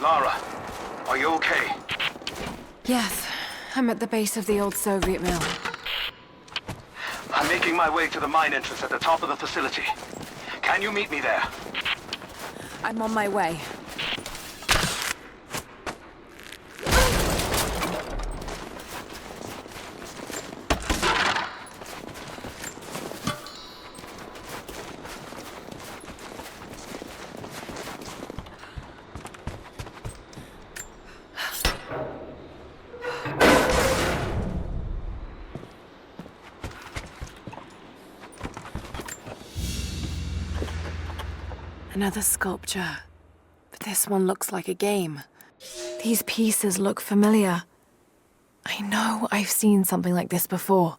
Lara, are you okay? Yes, I'm at the base of the old Soviet mill. I'm making my way to the mine entrance at the top of the facility. Can you meet me there? I'm on my way. Another sculpture, but this one looks like a game. These pieces look familiar. I know I've seen something like this before.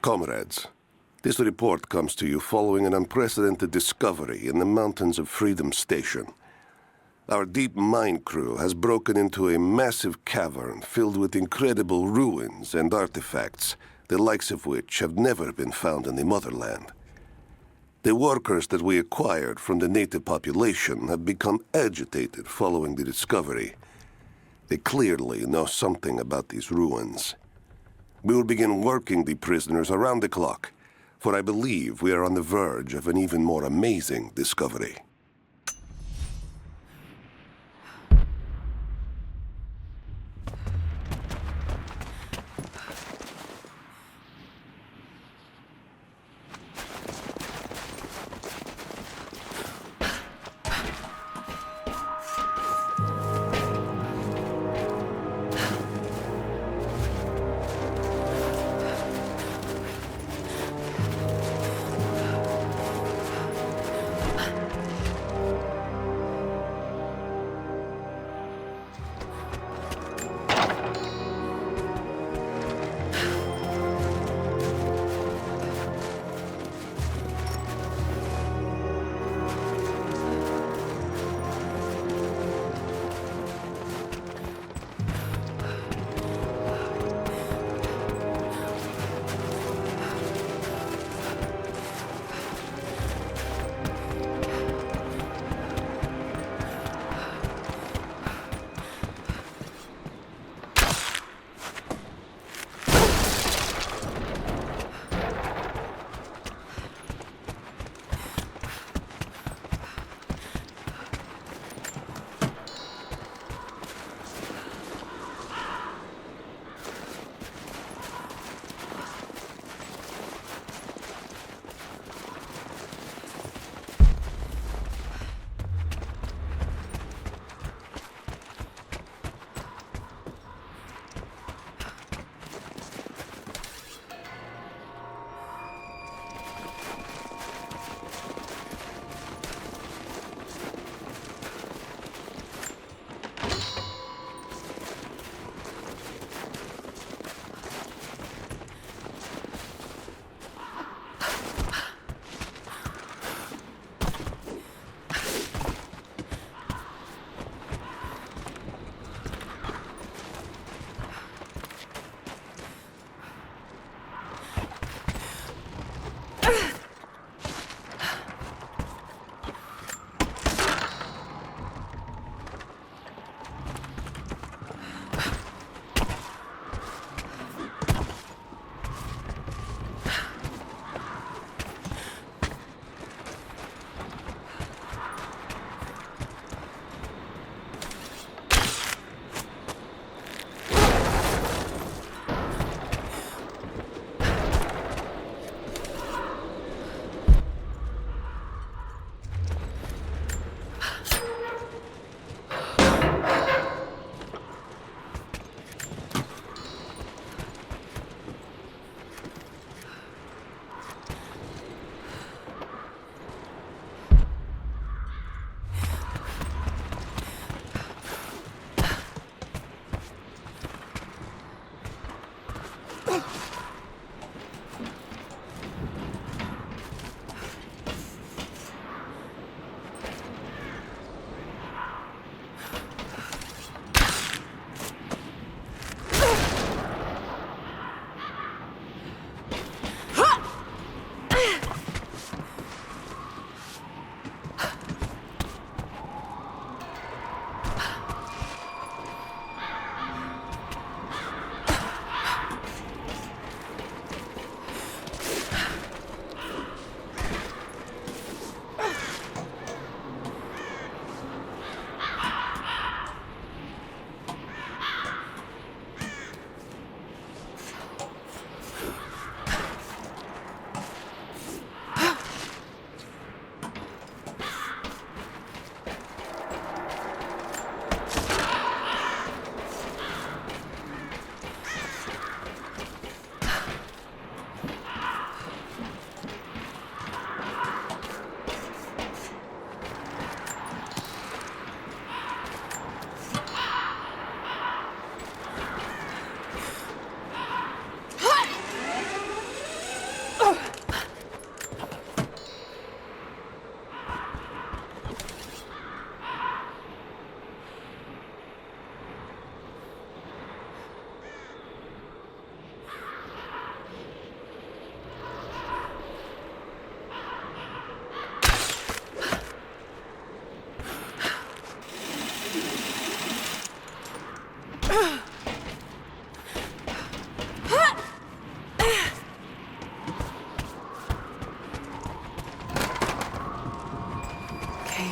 Comrades, this report comes to you following an unprecedented discovery in the mountains of Freedom Station. Our deep mine crew has broken into a massive cavern filled with incredible ruins and artifacts, the likes of which have never been found in the motherland. The workers that we acquired from the native population have become agitated following the discovery. They clearly know something about these ruins. We will begin working the prisoners around the clock, for I believe we are on the verge of an even more amazing discovery.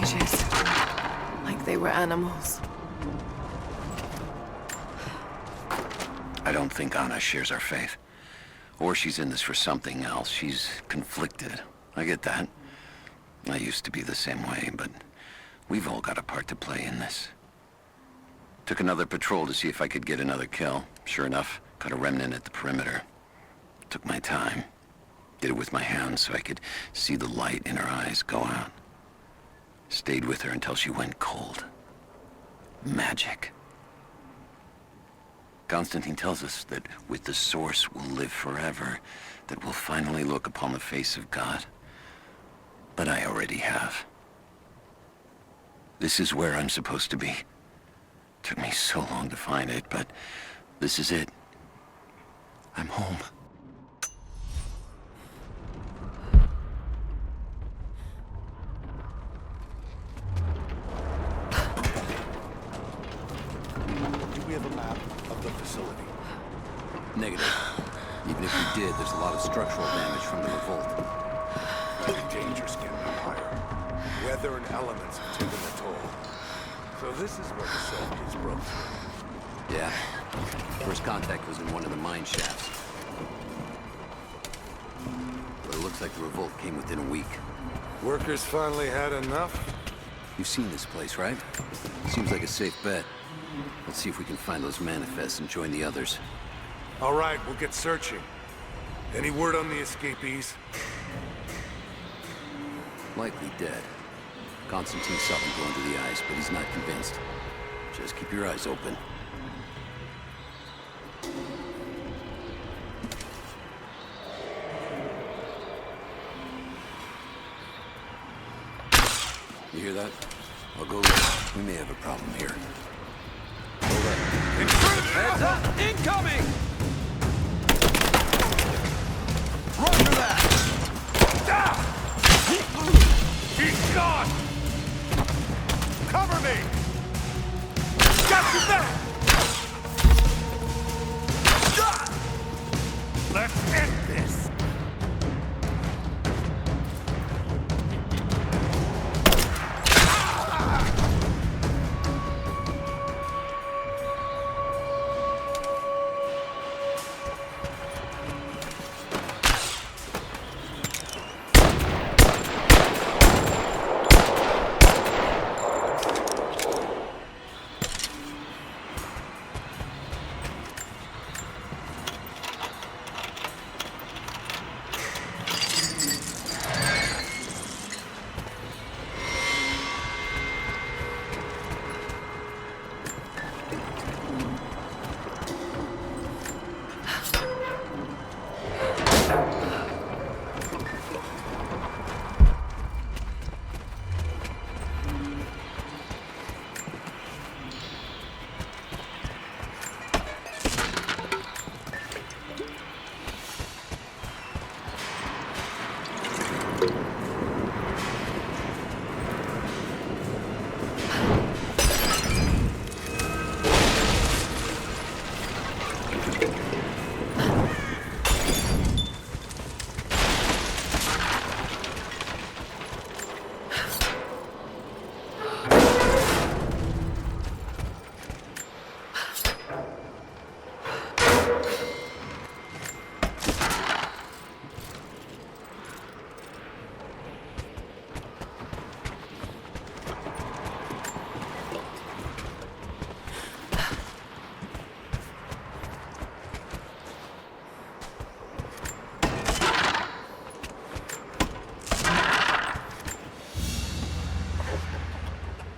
cages. Like they were animals. I don't think Anna shares our faith. Or she's in this for something else. She's conflicted. I get that. I used to be the same way, but we've all got a part to play in this. Took another patrol to see if I could get another kill. Sure enough, caught a remnant at the perimeter. Took my time. Did it with my hands so I could see the light in her eyes go out. Stayed with her until she went cold. Magic. Constantine tells us that with the Source we'll live forever, that we'll finally look upon the face of God. But I already have. This is where I'm supposed to be. Took me so long to find it, but this is it. I'm home. Do we have a map of the facility? Negative. Even if we did, there's a lot of structural damage from the revolt. The danger's getting higher. Weather and elements have taken a toll. So this is where the Soviets broke through. Yeah. First contact was in one of the mine shafts. But it looks like the revolt came within a week. Workers finally had enough? You've seen this place, right? Seems like a safe bet. Let's see if we can find those manifests and join the others. All right, we'll get searching. Any word on the escapees? Likely dead. Constantine saw them go into the ice, but he's not convinced. Just keep your eyes open. You hear that? I'll go look. We may have a problem here. Hold up. Heads up! Incoming! Roger that! He's gone! Cover me! Got your back! Let's end this!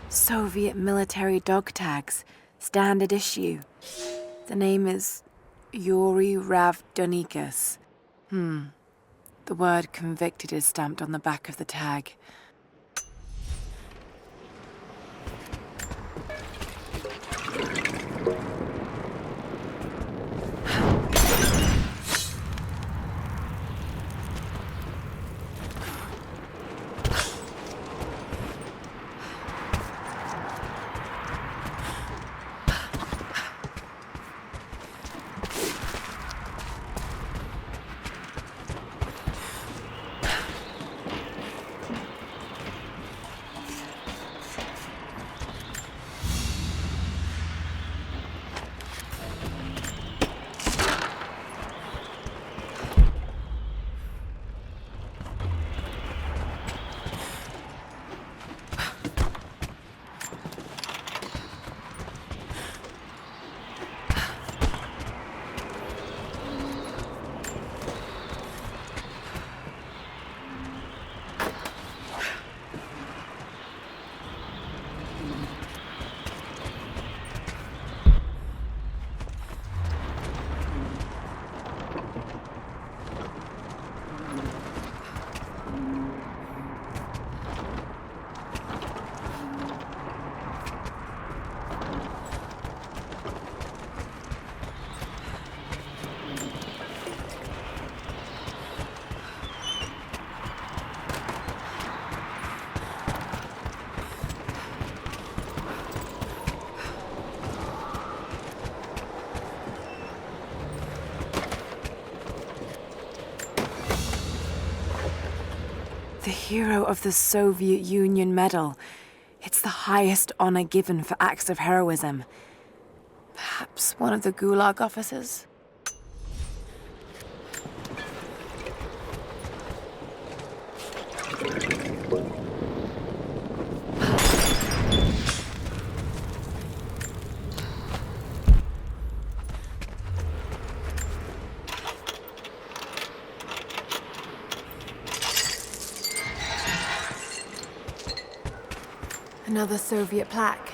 Soviet military dog tags, standard issue. The name is Yuri Ravdonikas. The word convicted is stamped on the back of the tag. Hero of the Soviet Union Medal. It's the highest honor given for acts of heroism. Perhaps one of the Gulag officers? Another Soviet plaque.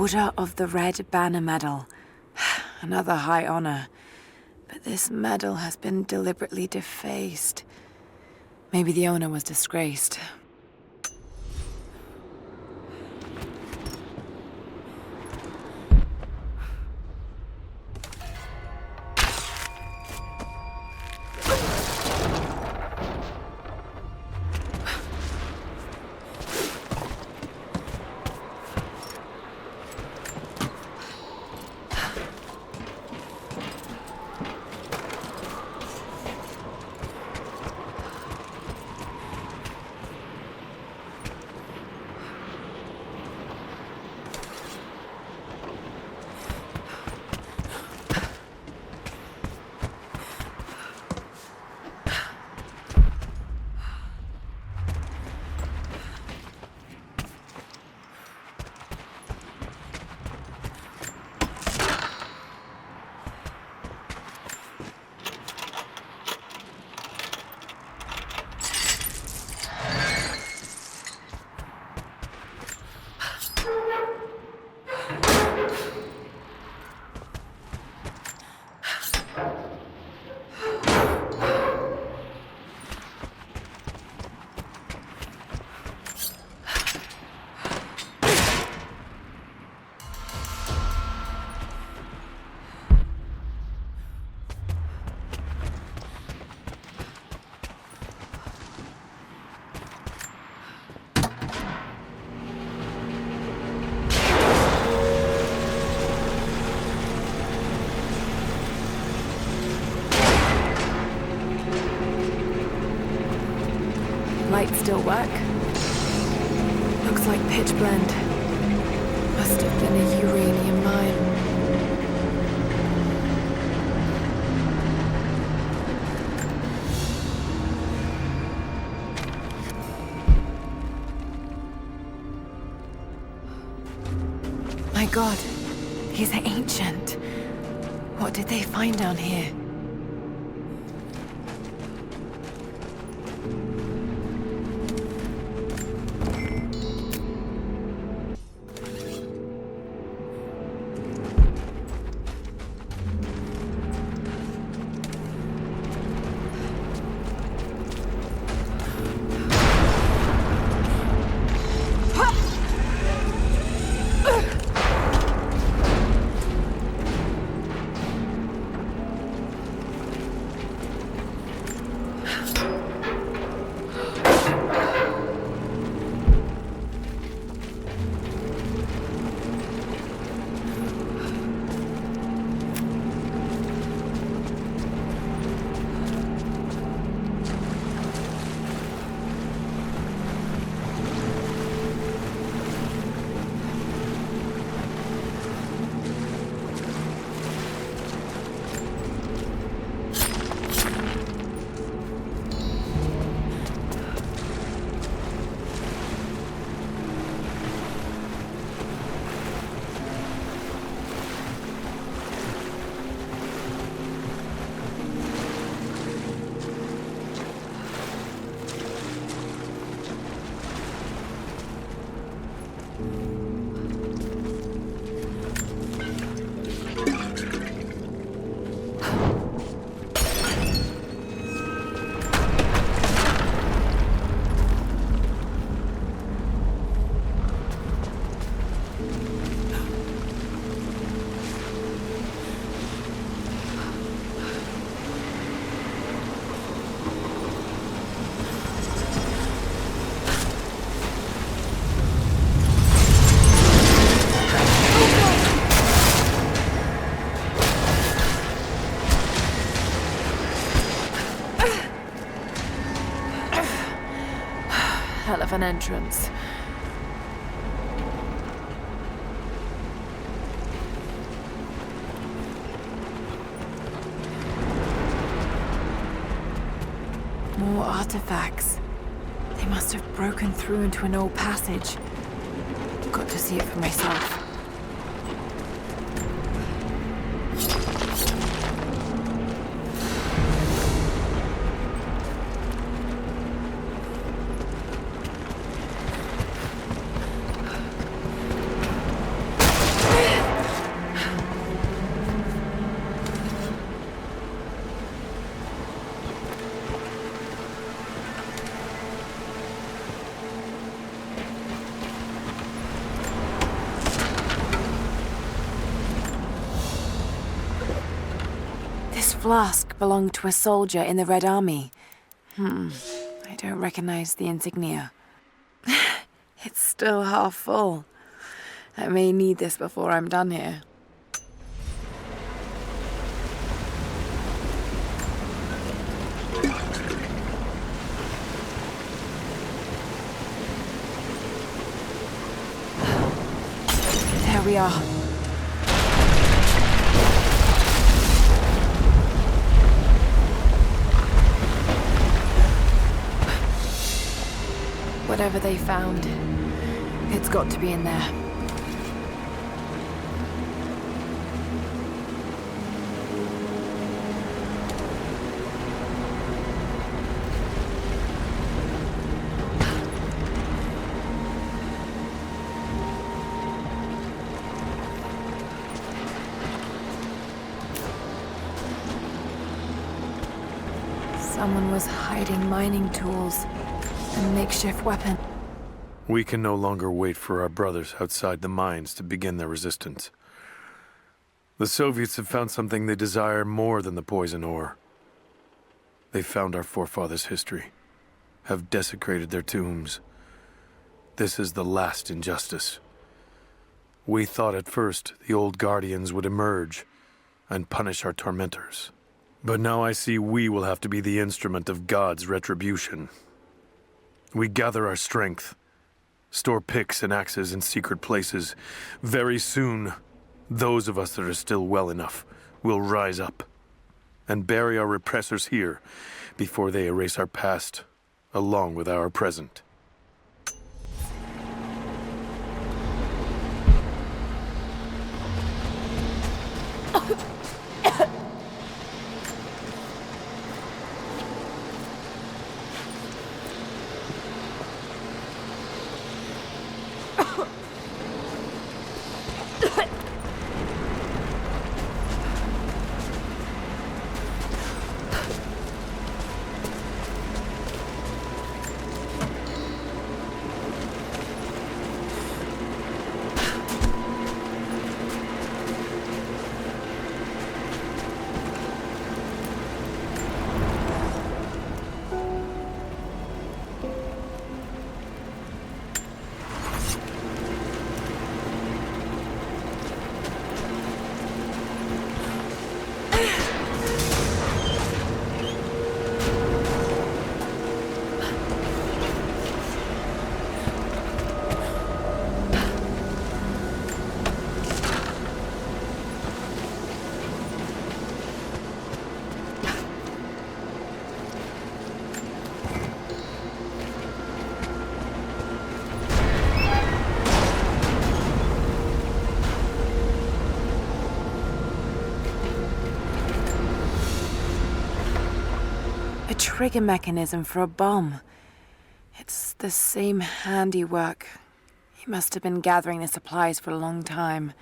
Order of the Red Banner Medal. Another high honor. But this medal has been deliberately defaced. Maybe the owner was disgraced. Lights still work? Looks like pitch blende. Must have been a uranium mine. My God, he's ancient. What did they find down here? Hell of an entrance. More artifacts. They must have broken through into an old passage. Got to see it for myself. flask belonged to a soldier in the Red Army. I don't recognize the insignia. It's still half full. I may need this before I'm done here. There we are. Whatever they found, it's got to be in there. Someone was hiding mining tools. A makeshift weapon. We can no longer wait for our brothers outside the mines to begin their resistance. The Soviets have found something they desire more than the poison ore. They found our forefathers' history, have desecrated their tombs. This is the last injustice. We thought at first the old guardians would emerge and punish our tormentors. But now I see we will have to be the instrument of God's retribution. We gather our strength, store picks and axes in secret places. Very soon, those of us that are still well enough will rise up and bury our repressors here before they erase our past along with our present. A trigger mechanism for a bomb. It's the same handiwork. He must have been gathering the supplies for a long time.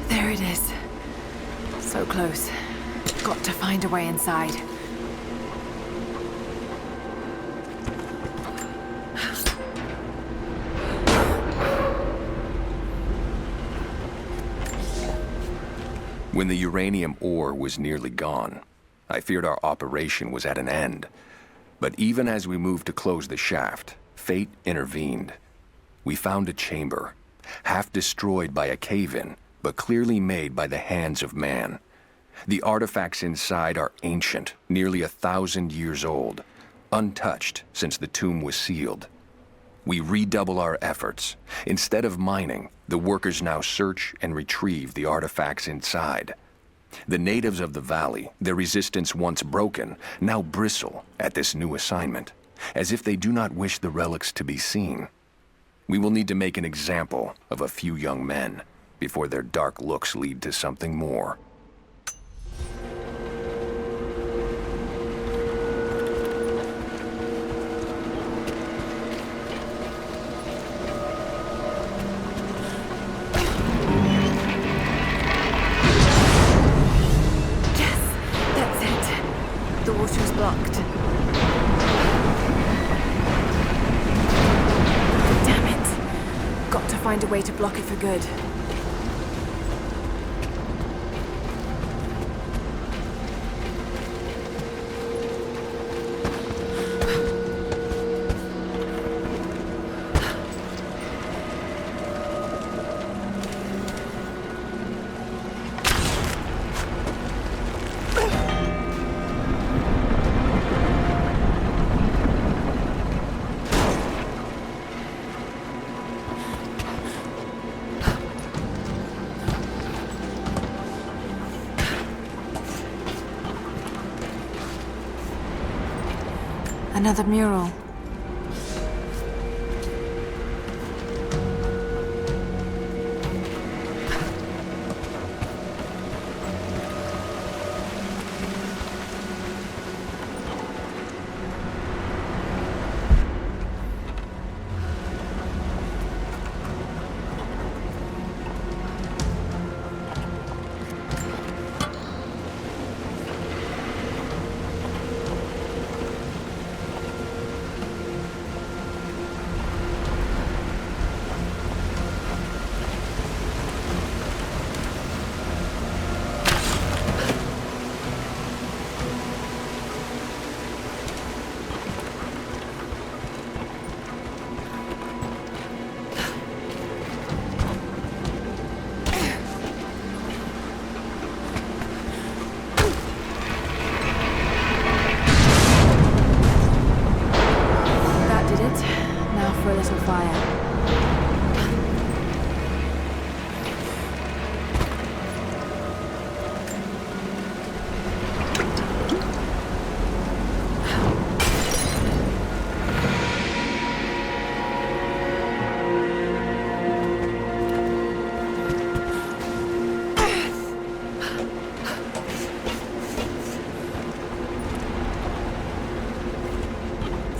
There it is. So close. Got to find a way inside. When the uranium ore was nearly gone, I feared our operation was at an end. But even as we moved to close the shaft, fate intervened. We found a chamber, half destroyed by a cave-in, but clearly made by the hands of man. The artifacts inside are ancient, nearly 1,000 years old, untouched since the tomb was sealed. We redouble our efforts. Instead of mining, the workers now search and retrieve the artifacts inside. The natives of the valley, their resistance once broken, now bristle at this new assignment, as if they do not wish the relics to be seen. We will need to make an example of a few young men before their dark looks lead to something more. The water's blocked. find a way to block it for good. Another mural.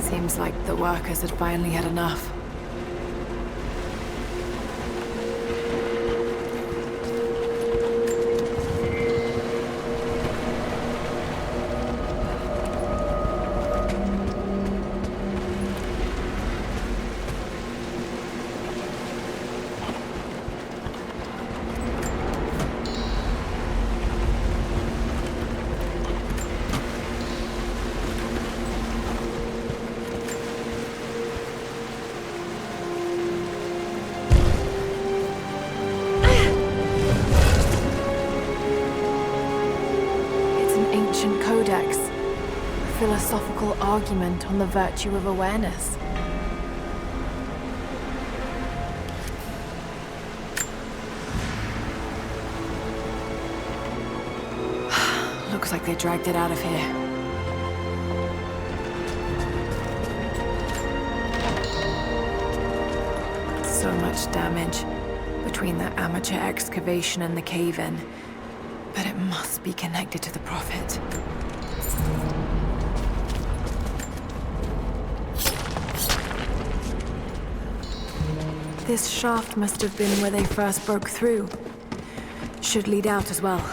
Seems like the workers had finally had enough. Philosophical argument on the virtue of awareness. Looks like they dragged it out of here. So much damage between the amateur excavation and the cave-in, but it must be connected to the Prophet. This shaft must have been where they first broke through. Should lead out as well.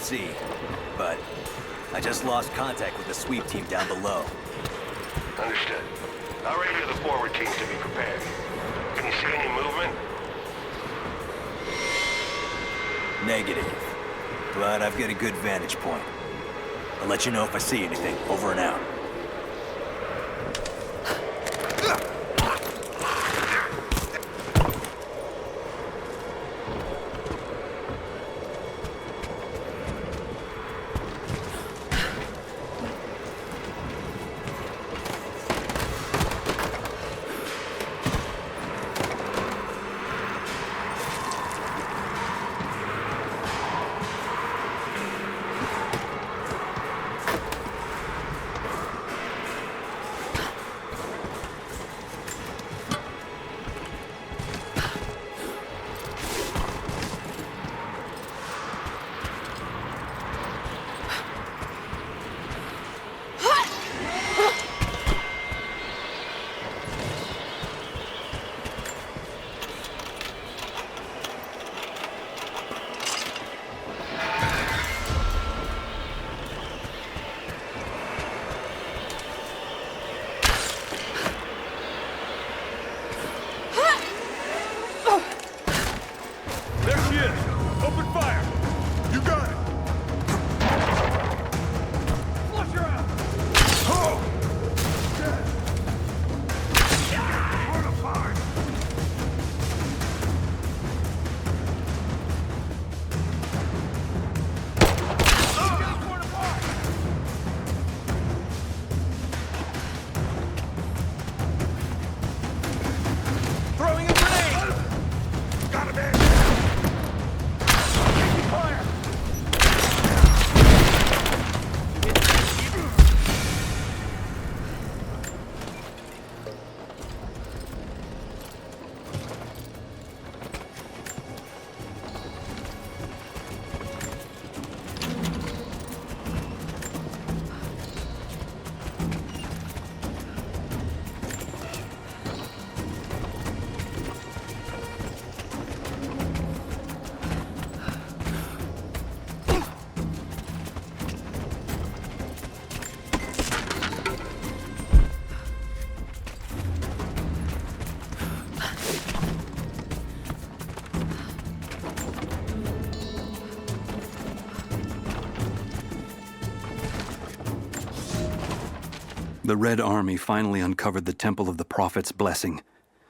see. But I just lost contact with the sweep team down below. Understood. I'll radio the forward team to be prepared. Can you see any movement? Negative. But I've got a good vantage point. I'll let you know if I see anything. Over and out. The Red Army finally uncovered the Temple of the Prophet's blessing.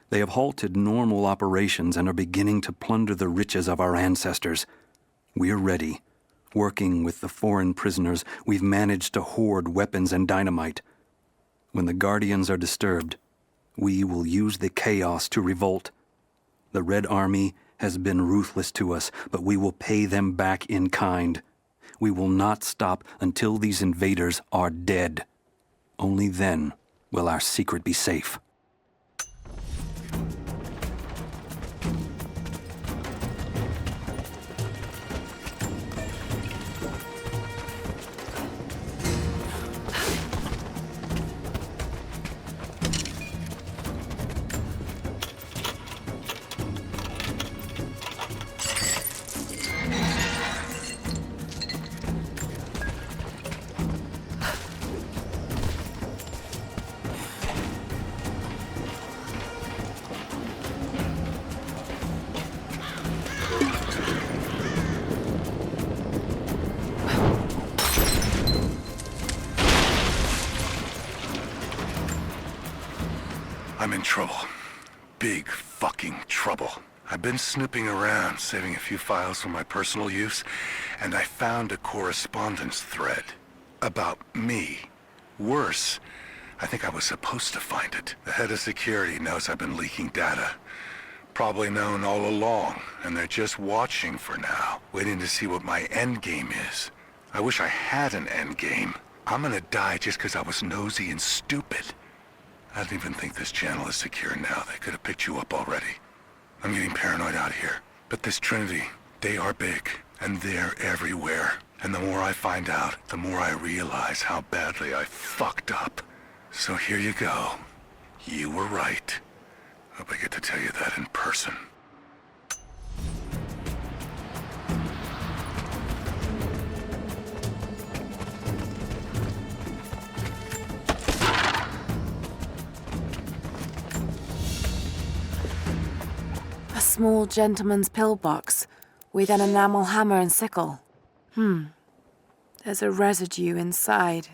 They have halted normal operations and are beginning to plunder the riches of our ancestors. We're ready. Working with the foreign prisoners, we've managed to hoard weapons and dynamite. When the Guardians are disturbed, we will use the chaos to revolt. The Red Army has been ruthless to us, but we will pay them back in kind. We will not stop until these invaders are dead. Only then will our secret be safe. I'm in trouble. Big fucking trouble. I've been snooping around, saving a few files for my personal use, and I found a correspondence thread about me. Worse, I think I was supposed to find it. The head of security knows I've been leaking data. Probably known all along, and they're just watching for now, waiting to see what my endgame is. I wish I had an endgame. I'm gonna die just because I was nosy and stupid. I don't even think this channel is secure now. They could have picked you up already. I'm getting paranoid out here. But this Trinity, they are big, and they're everywhere. And the more I find out, the more I realize how badly I fucked up. So here you go. You were right. Hope I get to tell you that in person. A small gentleman's pillbox with an enamel hammer and sickle. There's a residue inside,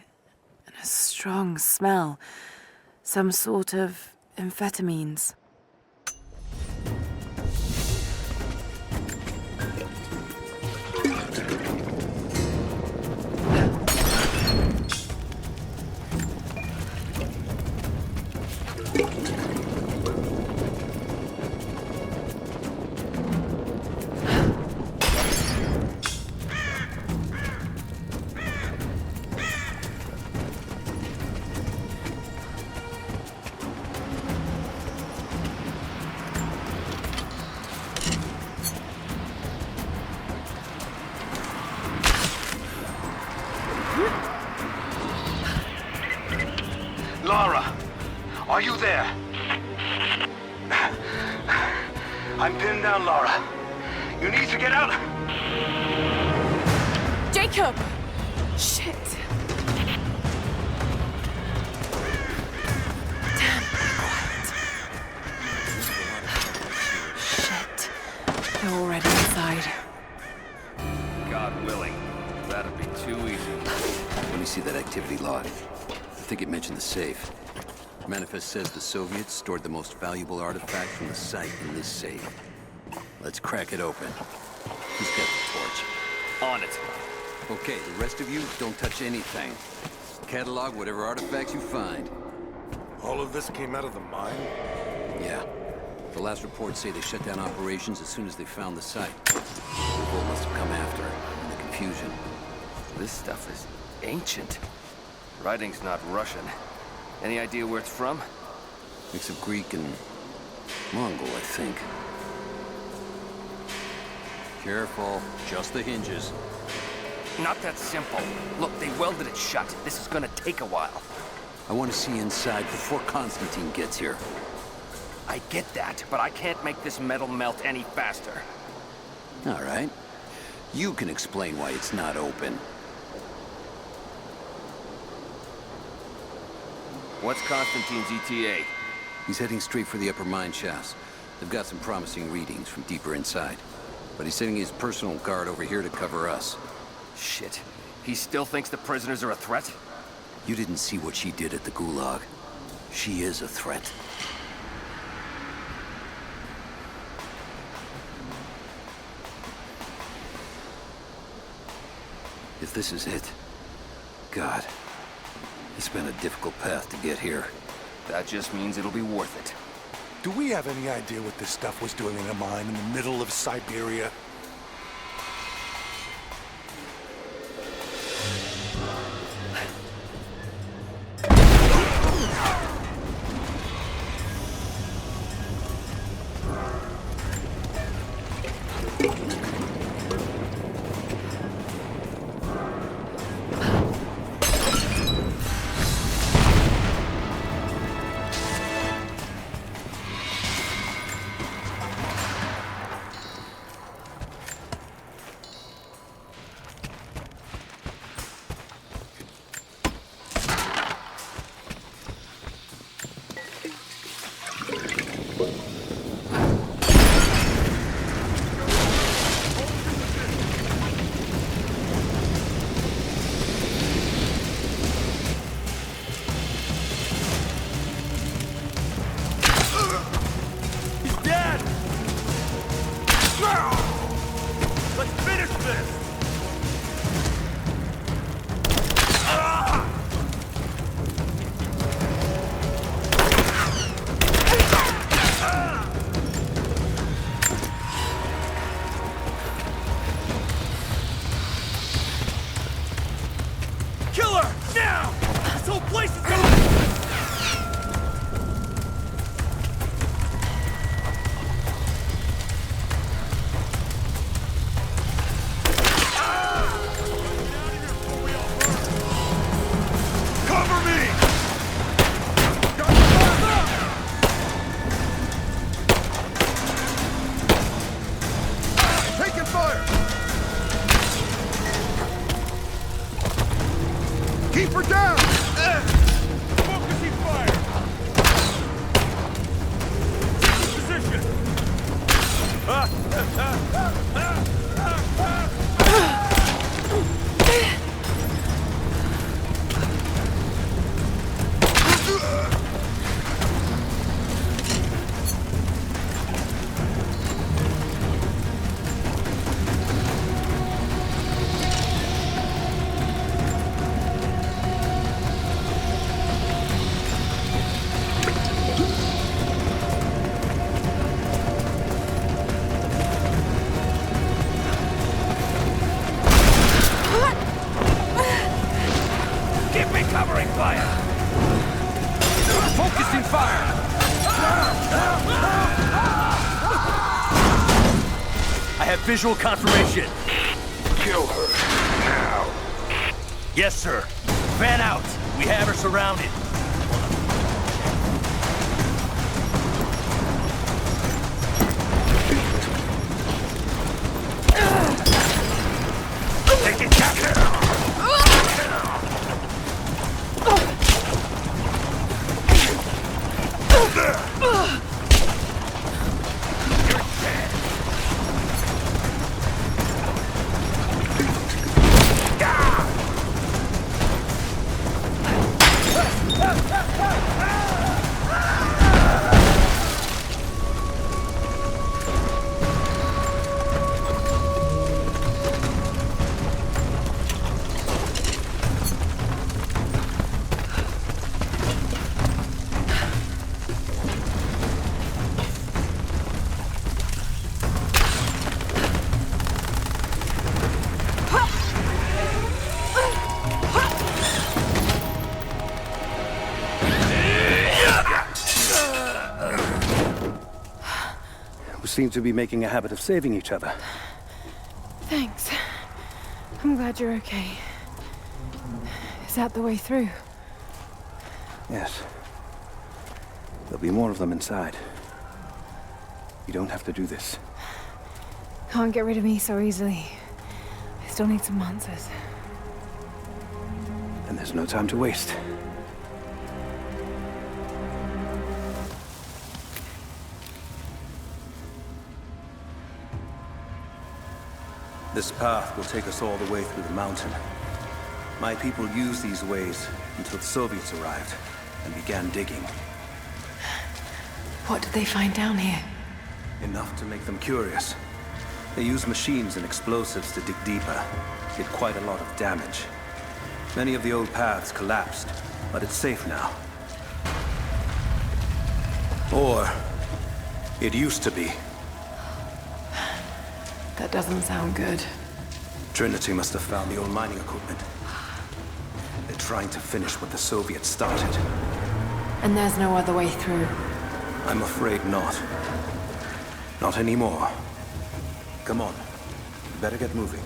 and a strong smell. Some sort of amphetamines. Lara, are you there? I'm pinned down, Lara. You need to get out. Jacob! Shit. Damn, be quiet. Shit. They're already inside. God willing, that'll be too easy. Let me see that activity log. I think it mentioned the safe. Manifest says the Soviets stored the most valuable artifact from the site in this safe. Let's crack it open. Who's got the torch? On it. Okay, the rest of you, don't touch anything. Catalog whatever artifacts you find. All of this came out of the mine? Yeah. The last reports say they shut down operations as soon as they found the site. The revolt must have come after, in the confusion. This stuff is ancient. Writing's not Russian. Any idea where it's from? Mix of Greek and Mongol, I think. Careful, just the hinges. Not that simple. Look, they welded it shut. This is gonna take a while. I want to see inside before Constantine gets here. I get that, but I can't make this metal melt any faster. All right. You can explain why it's not open. What's Constantine's ETA? He's heading straight for the upper mine shafts. They've got some promising readings from deeper inside. But he's sending his personal guard over here to cover us. Shit. He still thinks the prisoners are a threat? You didn't see what she did at the Gulag. She is a threat. If this is it, God, it's been a difficult path to get here. That just means it'll be worth it. Do we have any idea what this stuff was doing in a mine in the middle of Siberia? have visual confirmation. Kill her. Now. Yes, sir. Fan out. We have her surrounded. Take it, Captain! Seem to be making a habit of saving each other. Thanks. I'm glad you're okay. Is that the way through? Yes. There'll be more of them inside. You don't have to do this. Can't get rid of me so easily. I still need some answers. And there's no time to waste. This path will take us all the way through the mountain. My people used these ways until the Soviets arrived and began digging. What did they find down here? Enough to make them curious. They used machines and explosives to dig deeper. Did quite a lot of damage. Many of the old paths collapsed, but it's safe now. Or it used to be. That doesn't sound good. Trinity must have found the old mining equipment. They're trying to finish what the Soviets started. And there's no other way through. I'm afraid not. Not anymore. Come on. We better get moving.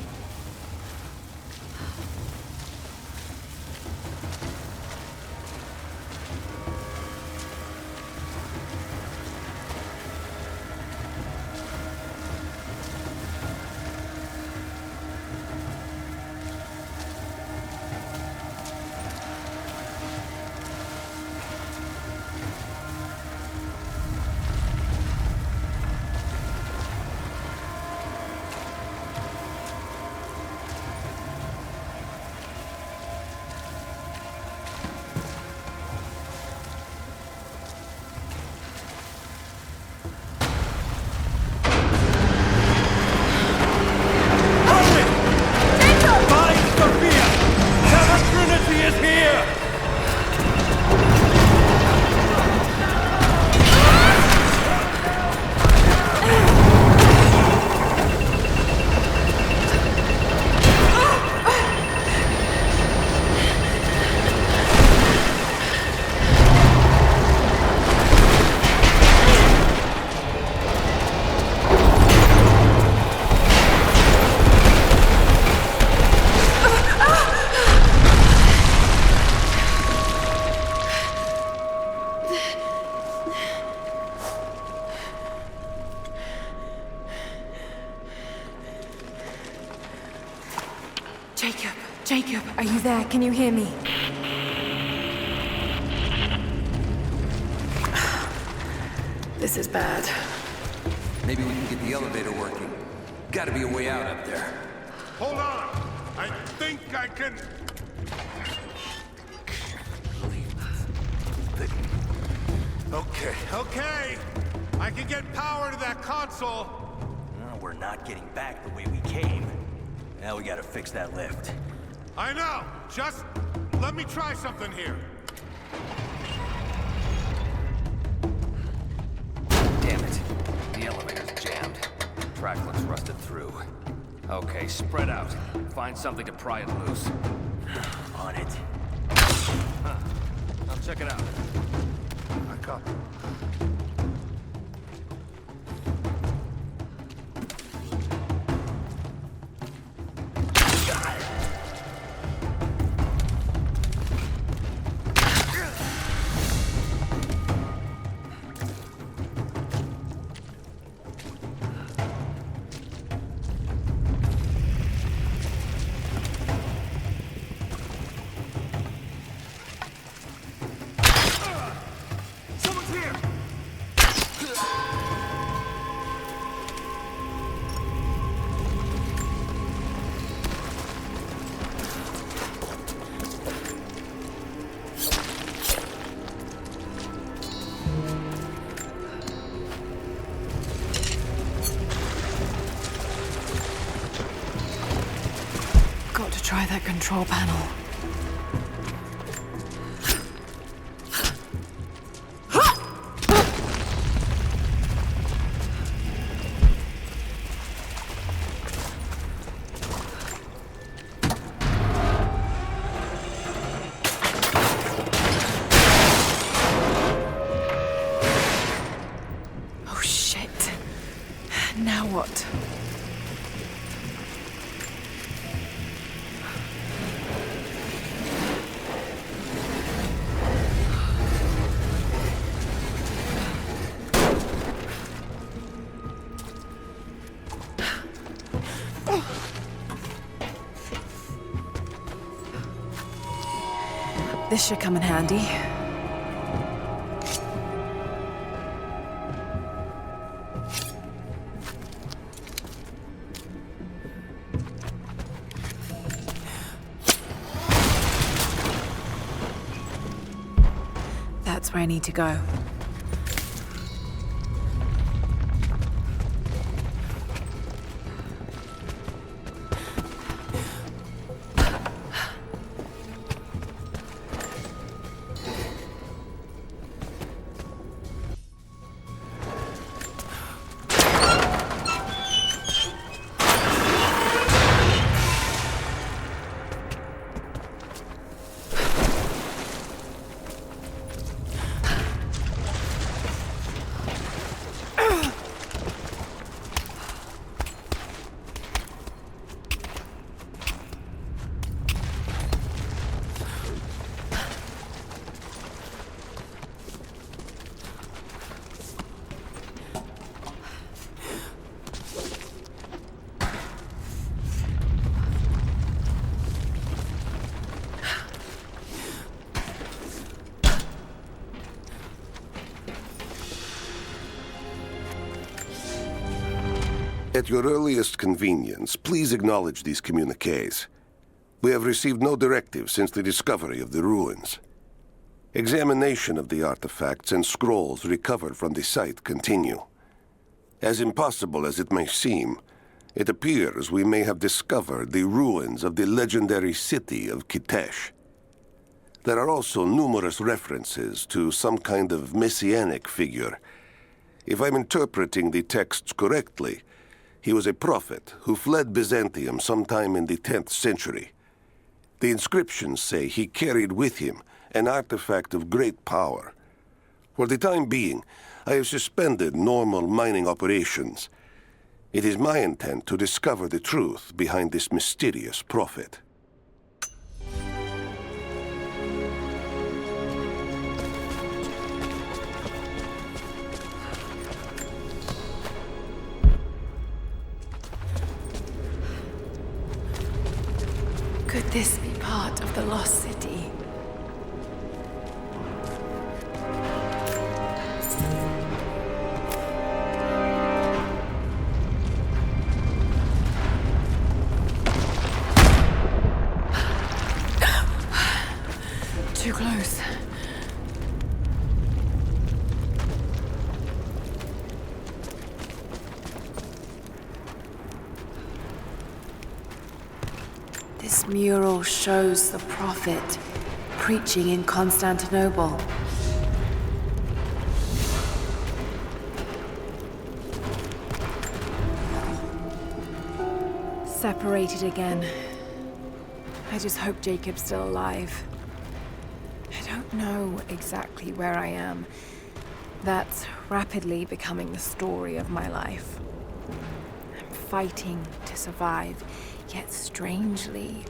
Jacob, are you there? Can you hear me? This is bad. Maybe we can get the elevator working. Gotta be a way out up there. Hold on! I think I can... Okay. I can get power to that console. No, we're not getting back the way we came. Now we gotta fix that lift. I know! Just let me try something here. Damn it. The elevator's jammed. Track looks rusted through. Okay, spread out. Find something to pry it loose. On it. Now check it out. I copy. that control panel. Oh shit. Now what? This should come in handy. That's where I need to go. At your earliest convenience, please acknowledge these communiques. We have received no directive since the discovery of the ruins. Examination of the artifacts and scrolls recovered from the site continue. As impossible as it may seem, it appears we may have discovered the ruins of the legendary city of Kitesh. There are also numerous references to some kind of messianic figure. If I'm interpreting the texts correctly, he was a prophet who fled Byzantium sometime in the 10th century. The inscriptions say he carried with him an artifact of great power. For the time being, I have suspended normal mining operations. It is my intent to discover the truth behind this mysterious prophet. Could this be part of the lost city? Too close. This mural shows the prophet preaching in Constantinople. Separated again. I just hope Jacob's still alive. I don't know exactly where I am. That's rapidly becoming the story of my life. I'm fighting to survive. Yet strangely,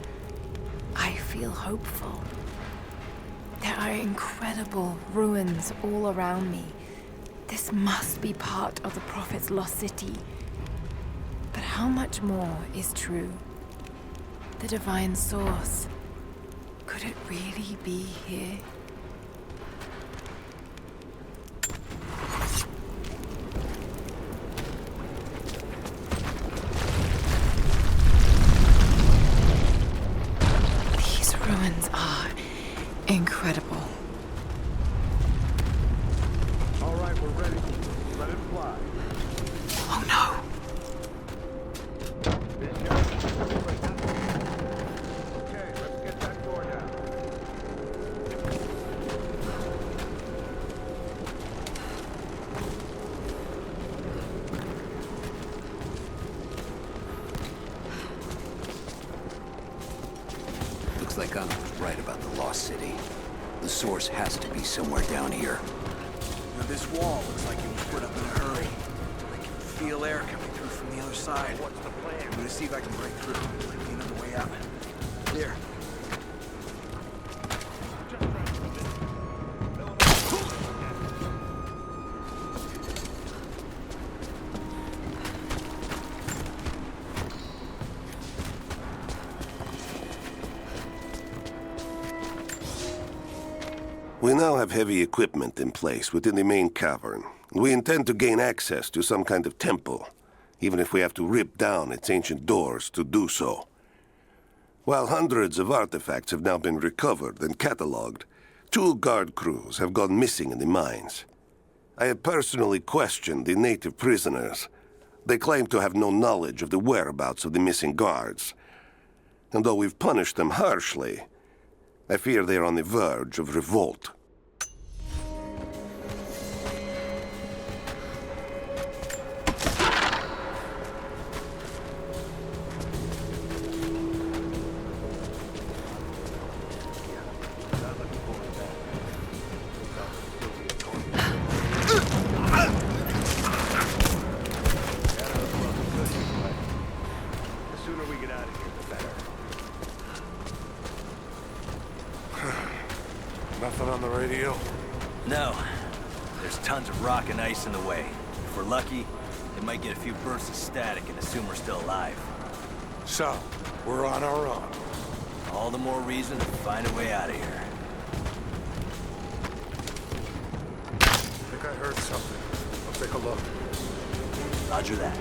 I feel hopeful. There are incredible ruins all around me. This must be part of the Prophet's lost city. But how much more is true? The divine source. Could it really be here? Ruins are incredible. All right, we're ready. Let it fly. Oh no! Okay. Connor was right about the Lost City. The source has to be somewhere down here. Now, this wall looks like it was put up in a hurry. I can feel air coming through from the other side. What's the plan? I'm gonna see if I can break through. Might be another way out. Here. We now have heavy equipment in place within the main cavern. We intend to gain access to some kind of temple, even if we have to rip down its ancient doors to do so. While hundreds of artifacts have now been recovered and catalogued, 2 guard crews have gone missing in the mines. I have personally questioned the native prisoners. They claim to have no knowledge of the whereabouts of the missing guards. And though we've punished them harshly, I fear they are on the verge of revolt. Nothing on the radio? No. There's tons of rock and ice in the way. If we're lucky, they might get a few bursts of static and assume we're still alive. So, we're on our own. All the more reason to find a way out of here. I think I heard something. I'll take a look. Roger that.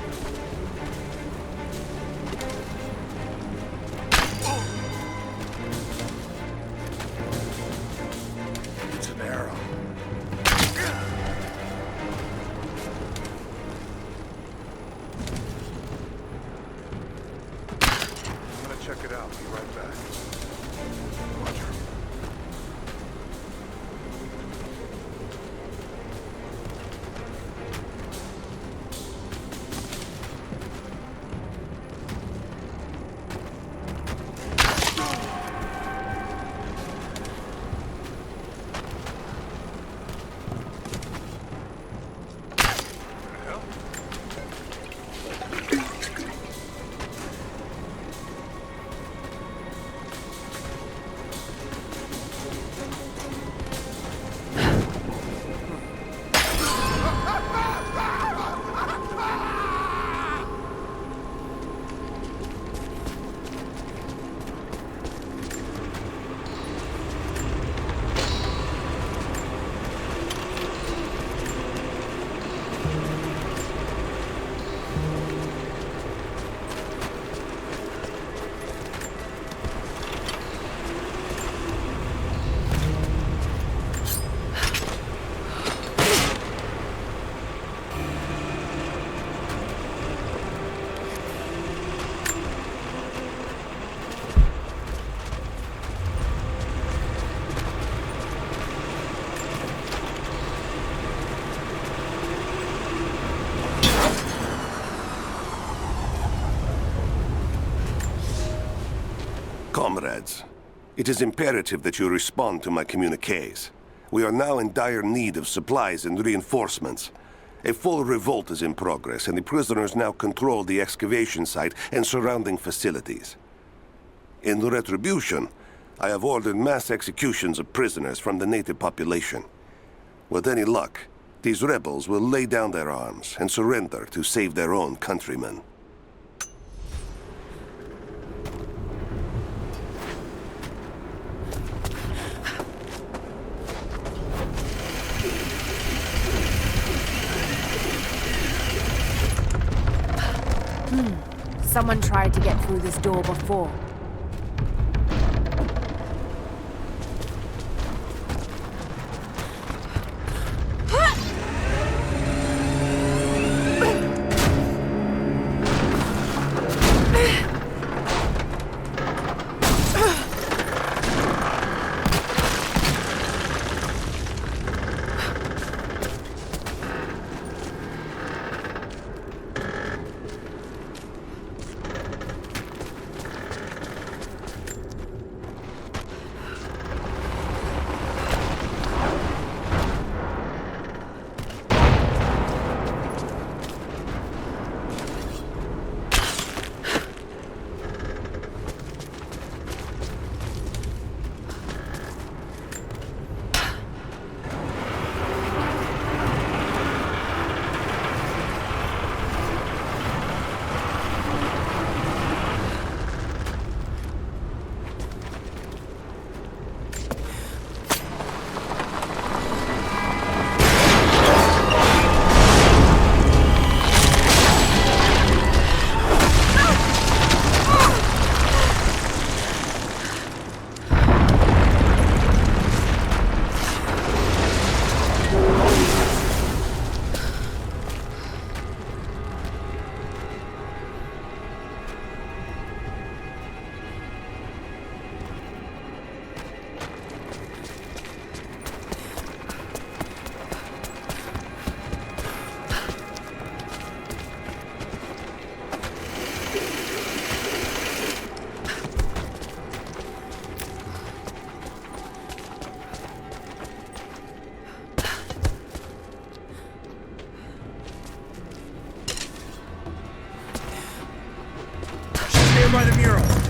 It's an arrow. I'm gonna check it out. Be right back. Roger. Comrades, it is imperative that you respond to my communiques. We are now in dire need of supplies and reinforcements. A full revolt is in progress, and the prisoners now control the excavation site and surrounding facilities. In retribution, I have ordered mass executions of prisoners from the native population. With any luck, these rebels will lay down their arms and surrender to save their own countrymen. Someone tried to get through this door before.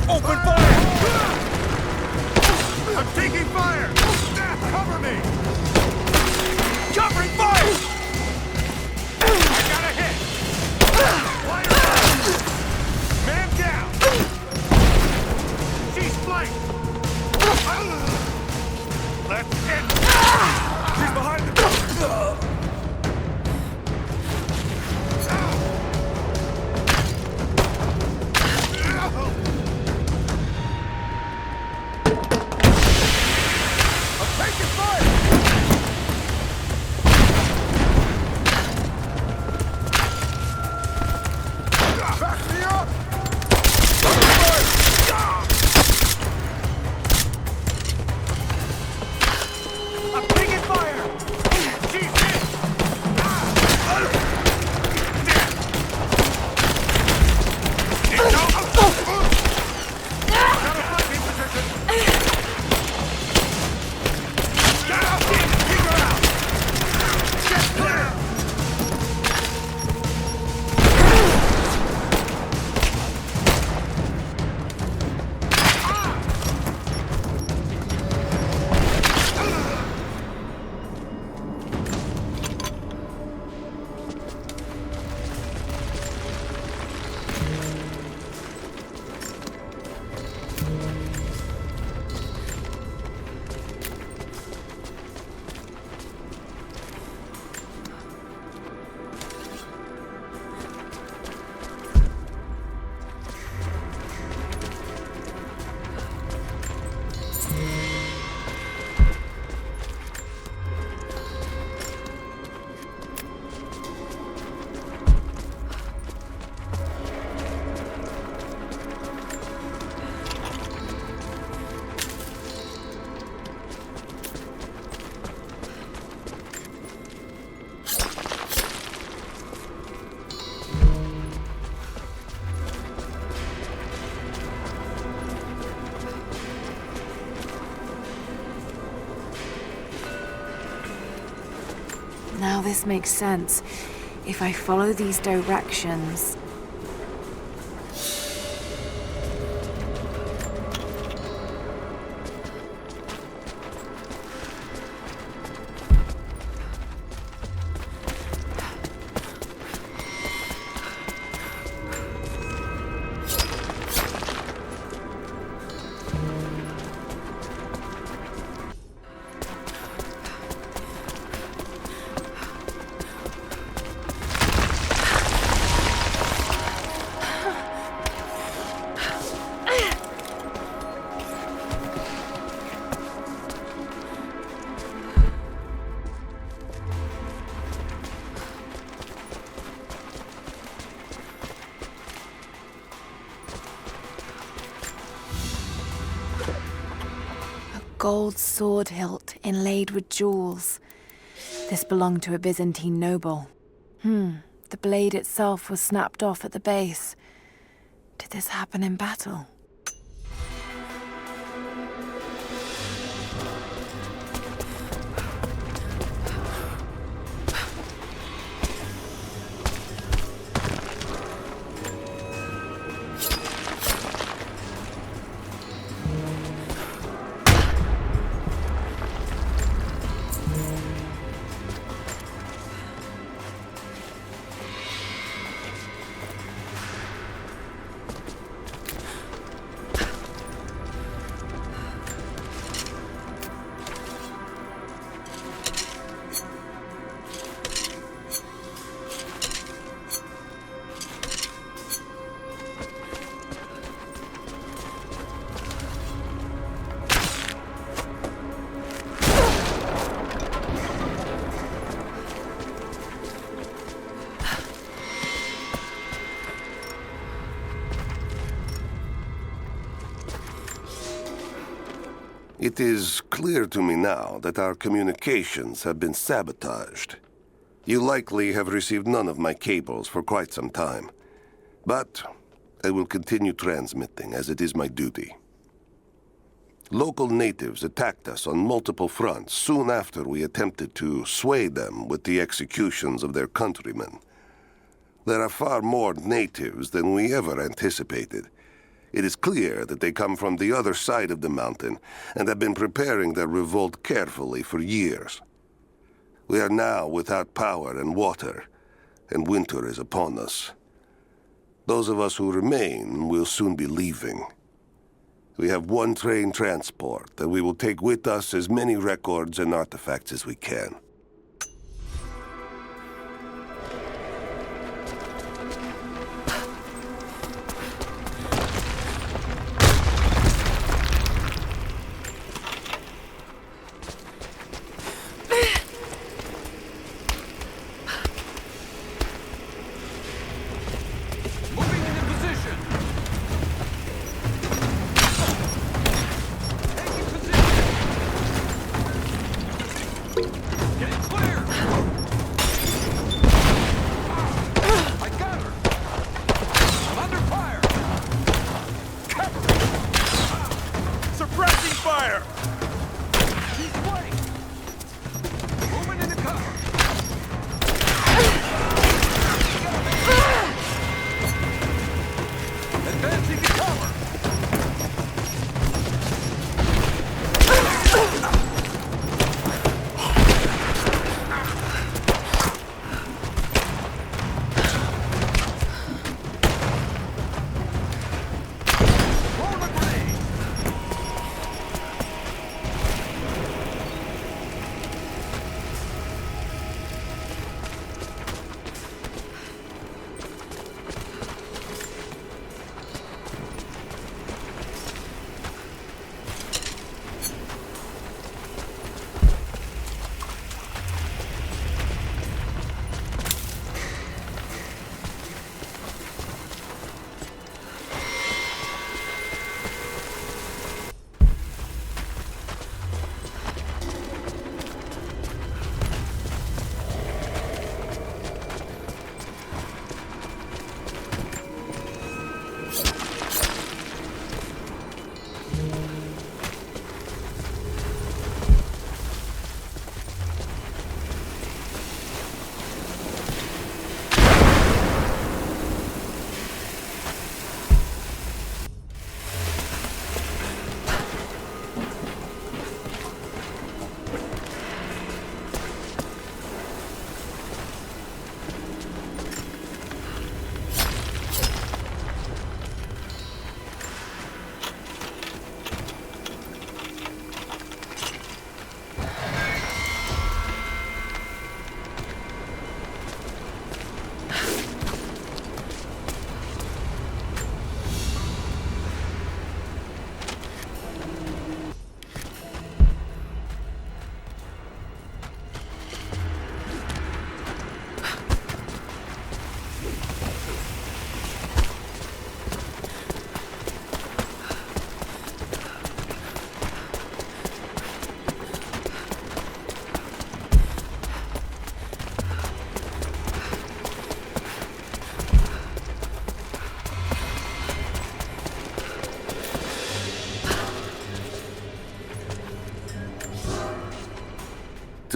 Open fire! I'm taking fire! Cover me! Covering fire! I got a hit! Fire! Man down! She's flanked! Left end! She's behind the... Now this makes sense. If I follow these directions... Gold sword hilt inlaid with jewels. This belonged to a Byzantine noble. The blade itself was snapped off at the base. Did this happen in battle? It is clear to me now that our communications have been sabotaged. You likely have received none of my cables for quite some time. But I will continue transmitting, as it is my duty. Local natives attacked us on multiple fronts soon after we attempted to sway them with the executions of their countrymen. There are far more natives than we ever anticipated, It is clear that they come from the other side of the mountain and have been preparing their revolt carefully for years. We are now without power and water, and winter is upon us. Those of us who remain will soon be leaving. We have one train transport, and we will take with us as many records and artifacts as we can.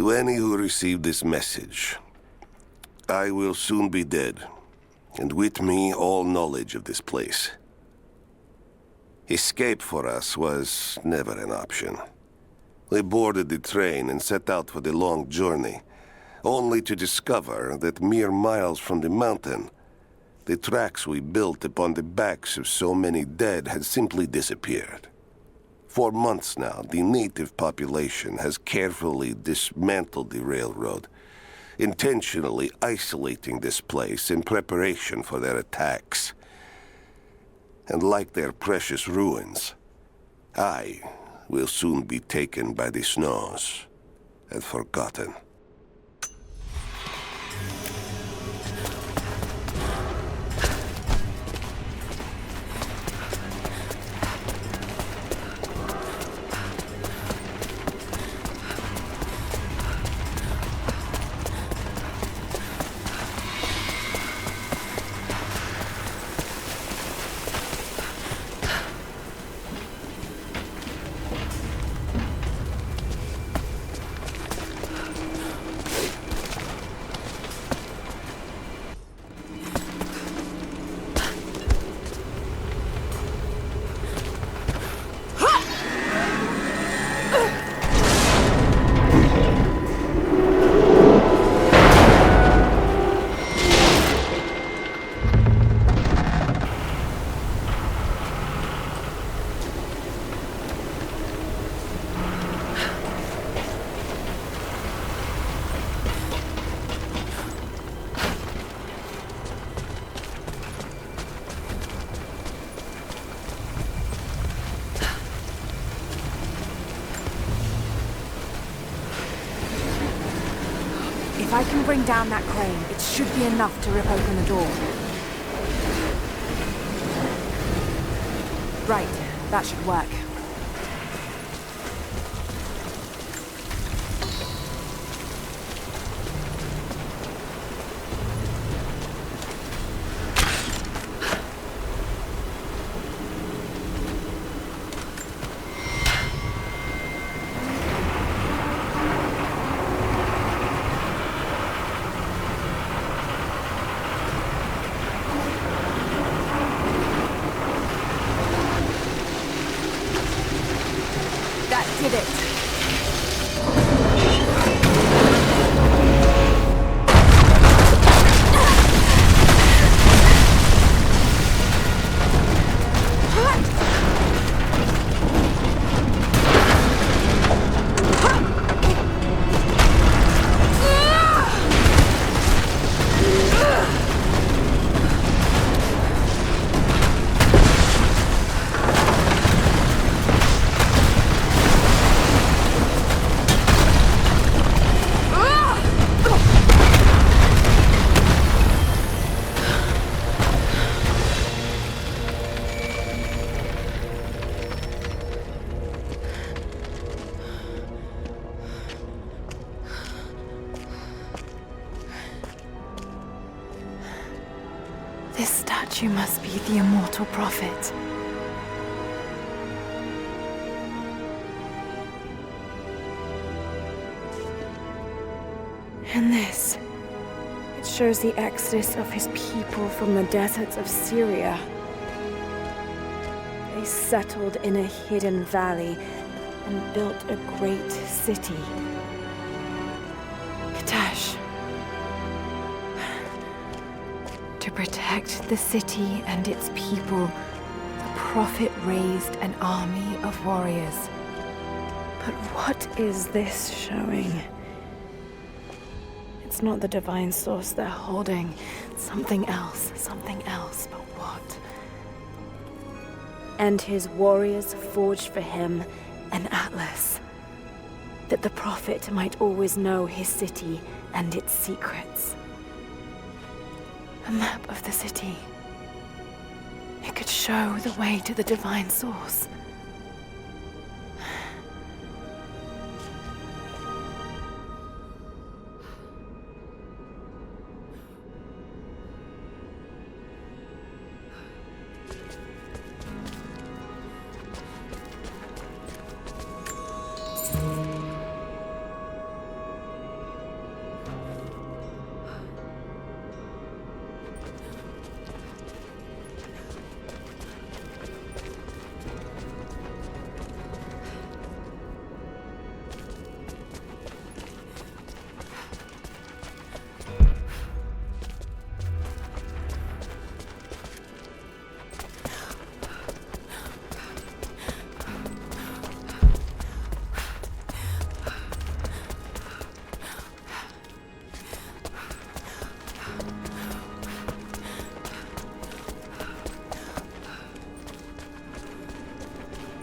To any who receive this message, I will soon be dead, and with me all knowledge of this place. Escape for us was never an option. We boarded the train and set out for the long journey, only to discover that mere miles from the mountain, the tracks we built upon the backs of so many dead had simply disappeared. For months now, the native population has carefully dismantled the railroad, intentionally isolating this place in preparation for their attacks. And like their precious ruins, I will soon be taken by the snows and forgotten. you bring down that crane, it should be enough to rip open the door. Right, that should work. Did it. This statue must be the immortal prophet. And this, it shows the exodus of his people from the deserts of Syria. They settled in a hidden valley and built a great city. Katash. To protect the city and its people, the prophet raised an army of warriors. But what is this showing? It's not the divine source they're holding. Something else, but what? And his warriors forged for him an atlas, that the prophet might always know his city and its secrets. A map of the city. It could show the way to the divine source.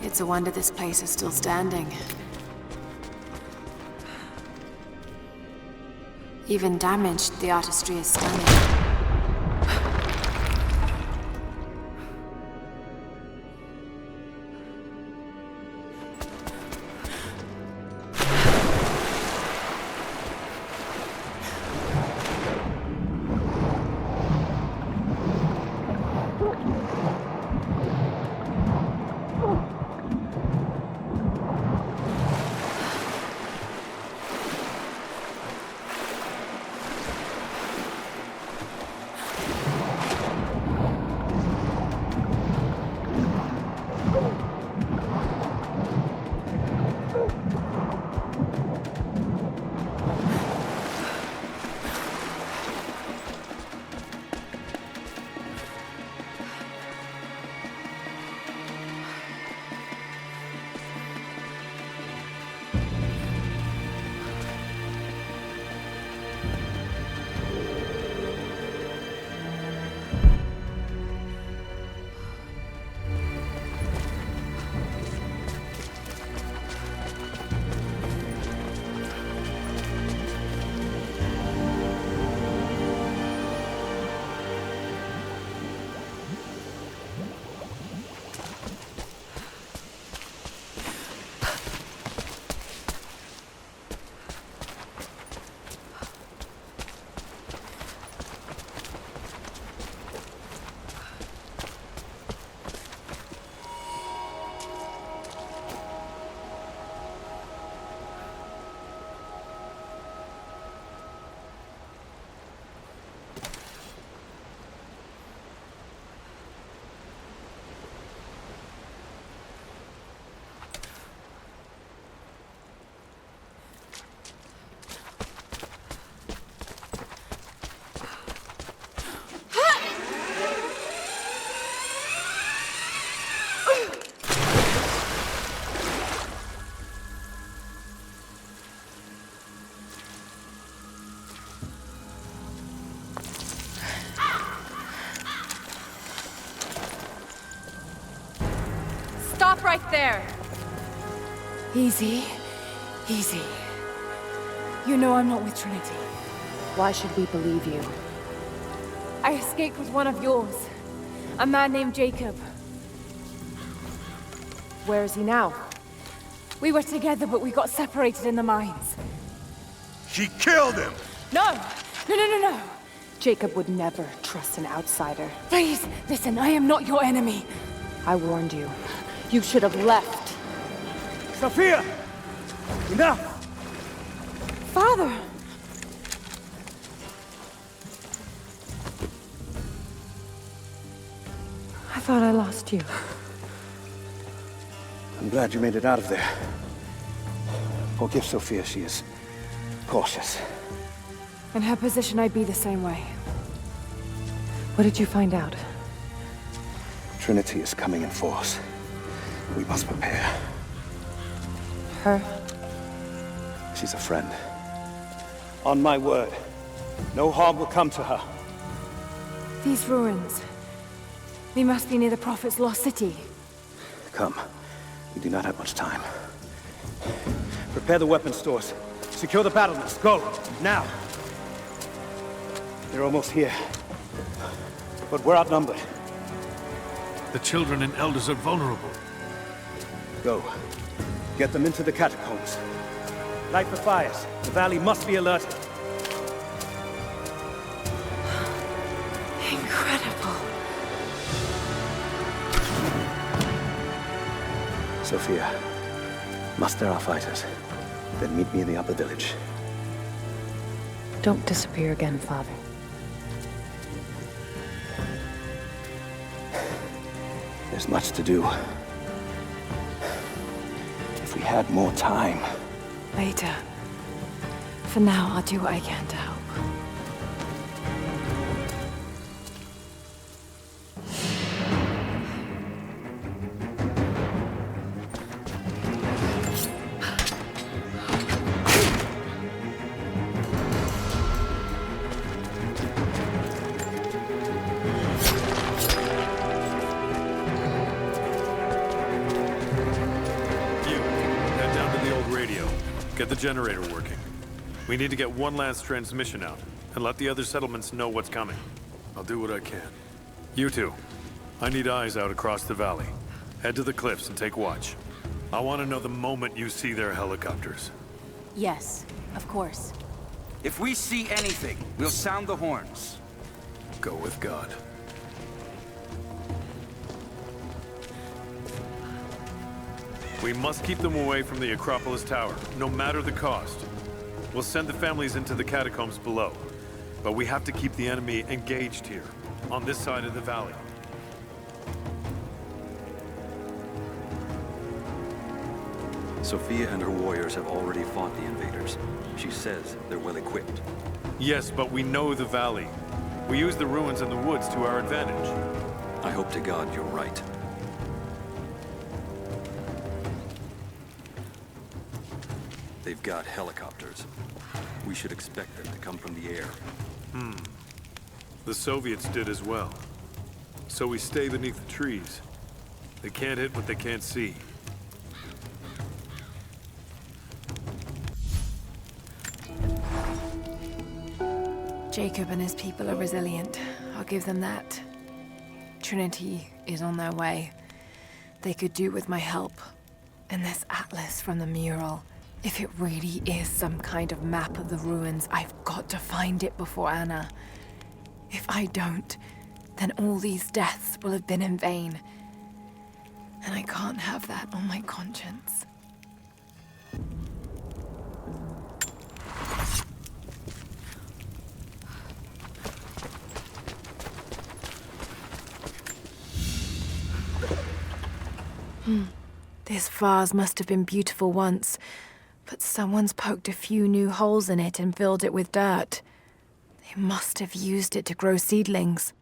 It's a wonder this place is still standing. Even damaged, the artistry is stunning. right there! Easy. Easy. You know I'm not with Trinity. Why should we believe you? I escaped with one of yours. A man named Jacob. Where is he now? We were together, but we got separated in the mines. She killed him! No! No! Jacob would never trust an outsider. Please, listen, I am not your enemy. I warned you. You should have left. Sophia! Enough! Father! I thought I lost you. I'm glad you made it out of there. Forgive Sophia, she is cautious. In her position, I'd be the same way. What did you find out? Trinity is coming in force. We must prepare. Her? She's a friend. On my word, no harm will come to her. These ruins. They must be near the Prophet's lost city. Come. We do not have much time. Prepare the weapon stores. Secure the battlements. Go! Now! They're almost here. But we're outnumbered. The children and elders are vulnerable. Go. Get them into the catacombs. Light the fires. The valley must be alerted. Incredible. Sophia, muster our fighters. Then meet me in the upper village. Don't disappear again, Father. There's much to do. If we had more time. Later. For now, I'll do what I can to help. Get the generator working. We need to get one last transmission out, and let the other settlements know what's coming. I'll do what I can. You two, I need eyes out across the valley. Head to the cliffs and take watch. I want to know the moment you see their helicopters. Yes, of course. If we see anything, we'll sound the horns. Go with God. We must keep them away from the Acropolis Tower, no matter the cost. We'll send the families into the catacombs below, but we have to keep the enemy engaged here, on this side of the valley. Sophia and her warriors have already fought the invaders. She says they're well equipped. Yes, but we know the valley. We use the ruins and the woods to our advantage. I hope to God you're right. They've got helicopters. We should expect them to come from the air. The Soviets did as well. So we stay beneath the trees. They can't hit what they can't see. Jacob and his people are resilient. I'll give them that. Trinity is on their way. They could do with my help. And this atlas from the mural. If it really is some kind of map of the ruins, I've got to find it before Anna. If I don't, then all these deaths will have been in vain. And I can't have that on my conscience. This vase must have been beautiful once. But someone's poked a few new holes in it and filled it with dirt. They must have used it to grow seedlings.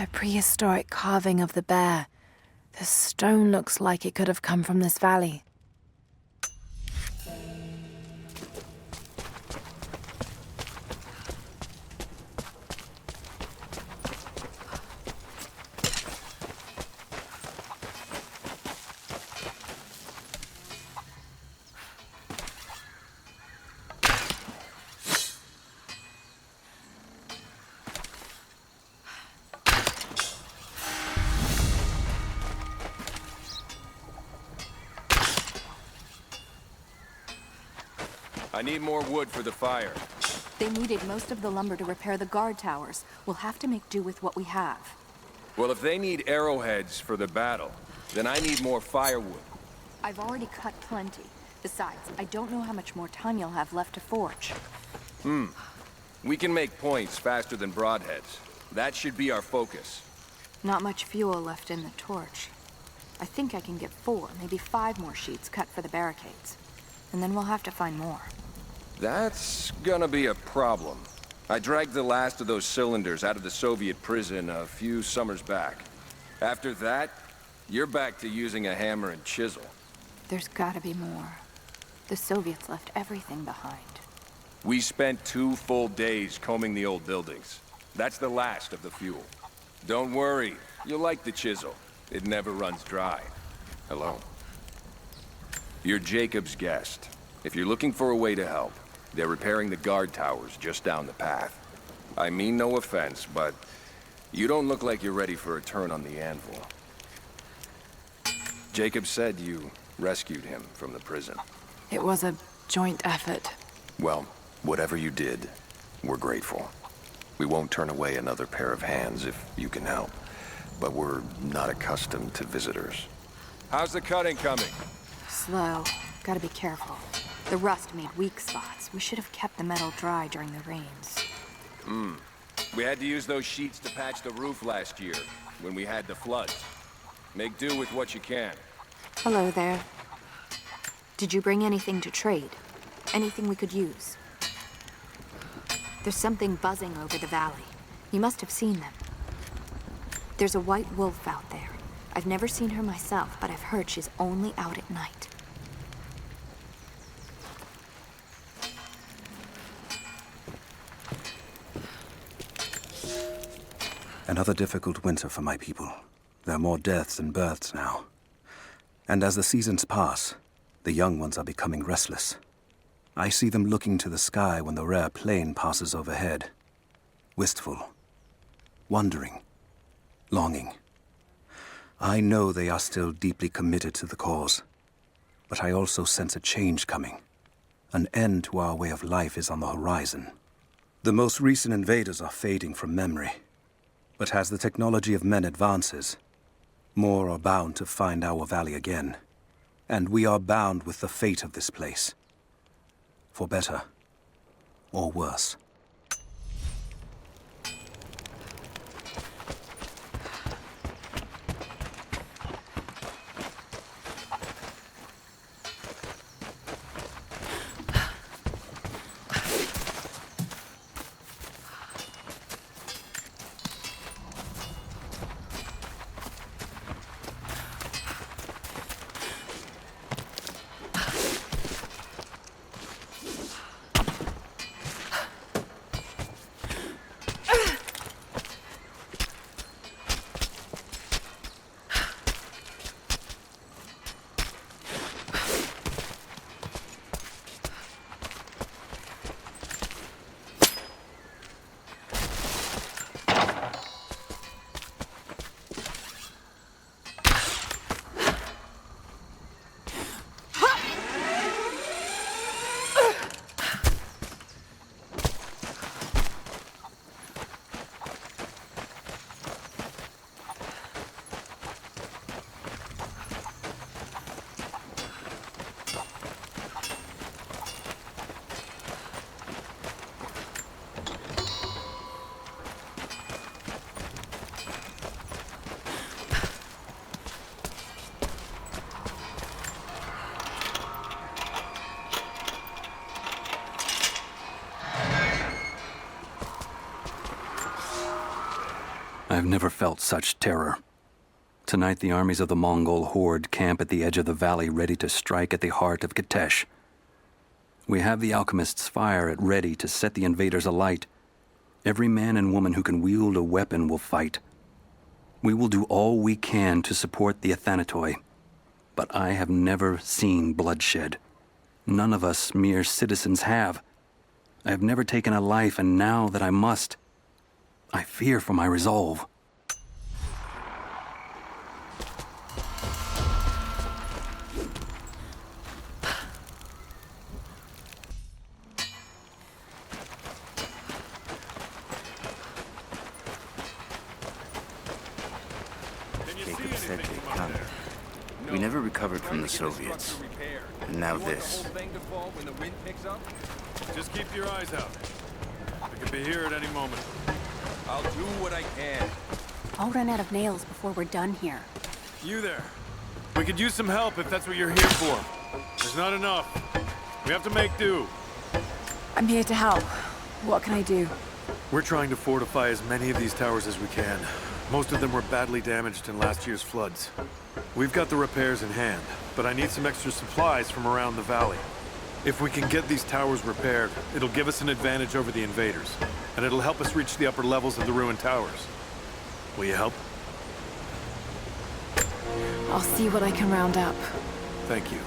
A prehistoric carving of the bear. The stone looks like it could have come from this valley. I need more wood for the fire. They needed most of the lumber to repair the guard towers. We'll have to make do with what we have. Well, if they need arrowheads for the battle, then I need more firewood. I've already cut plenty. Besides, I don't know how much more time you'll have left to forge. We can make points faster than broadheads. That should be our focus. Not much fuel left in the torch. I think I can get 4, maybe 5 more sheets cut for the barricades. And then we'll have to find more. That's gonna be a problem. I dragged the last of those cylinders out of the Soviet prison a few summers back. After that, you're back to using a hammer and chisel. There's gotta be more. The Soviets left everything behind. We spent 2 full days combing the old buildings. That's the last of the fuel. Don't worry, you'll like the chisel. It never runs dry. Hello? You're Jacob's guest. If you're looking for a way to help, they're repairing the guard towers just down the path. I mean no offense, but you don't look like you're ready for a turn on the anvil. Jacob said you rescued him from the prison. It was a joint effort. Well, whatever you did, we're grateful. We won't turn away another pair of hands if you can help. But we're not accustomed to visitors. How's the cutting coming? Slow. Gotta be careful. The rust made weak spots. We should have kept the metal dry during the rains. We had to use those sheets to patch the roof last year, when we had the floods. Make do with what you can. Hello there. Did you bring anything to trade? Anything we could use? There's something buzzing over the valley. You must have seen them. There's a white wolf out there. I've never seen her myself, but I've heard she's only out at night. Another difficult winter for my people. There are more deaths than births now. And as the seasons pass, the young ones are becoming restless. I see them looking to the sky when the rare plane passes overhead. Wistful. Wondering. Longing. I know they are still deeply committed to the cause. But I also sense a change coming. An end to our way of life is on the horizon. The most recent invaders are fading from memory. But as the technology of men advances, more are bound to find our valley again. And we are bound with the fate of this place. For better or worse. I've never felt such terror. Tonight, the armies of the Mongol horde camp at the edge of the valley, ready to strike at the heart of Katesh. We have the alchemist's fire at ready to set the invaders alight. Every man and woman who can wield a weapon will fight. We will do all we can to support the Athanatoi. But I have never seen bloodshed. None of us mere citizens have. I have never taken a life, and now that I must, I fear for my resolve. Jacob said they'd come. We never recovered from the Soviets. And now this. Just keep your eyes out. We could be here at any moment. I'll do what I can. I'll run out of nails before we're done here. You there. We could use some help if that's what you're here for. There's not enough. We have to make do. I'm here to help. What can I do? We're trying to fortify as many of these towers as we can. Most of them were badly damaged in last year's floods. We've got the repairs in hand, but I need some extra supplies from around the valley. If we can get these towers repaired, it'll give us an advantage over the invaders, and it'll help us reach the upper levels of the ruined towers. Will you help? I'll see what I can round up. Thank you.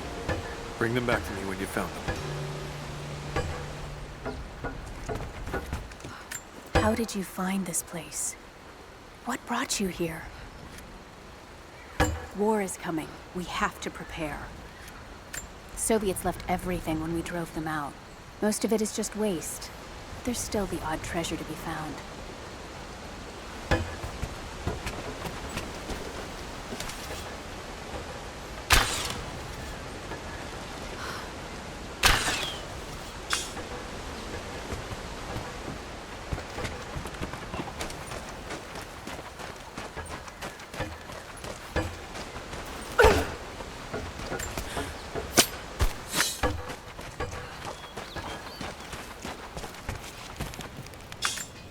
Bring them back to me when you found them. How did you find this place? What brought you here? War is coming. We have to prepare. Soviets left everything when we drove them out. Most of it is just waste. There's still the odd treasure to be found.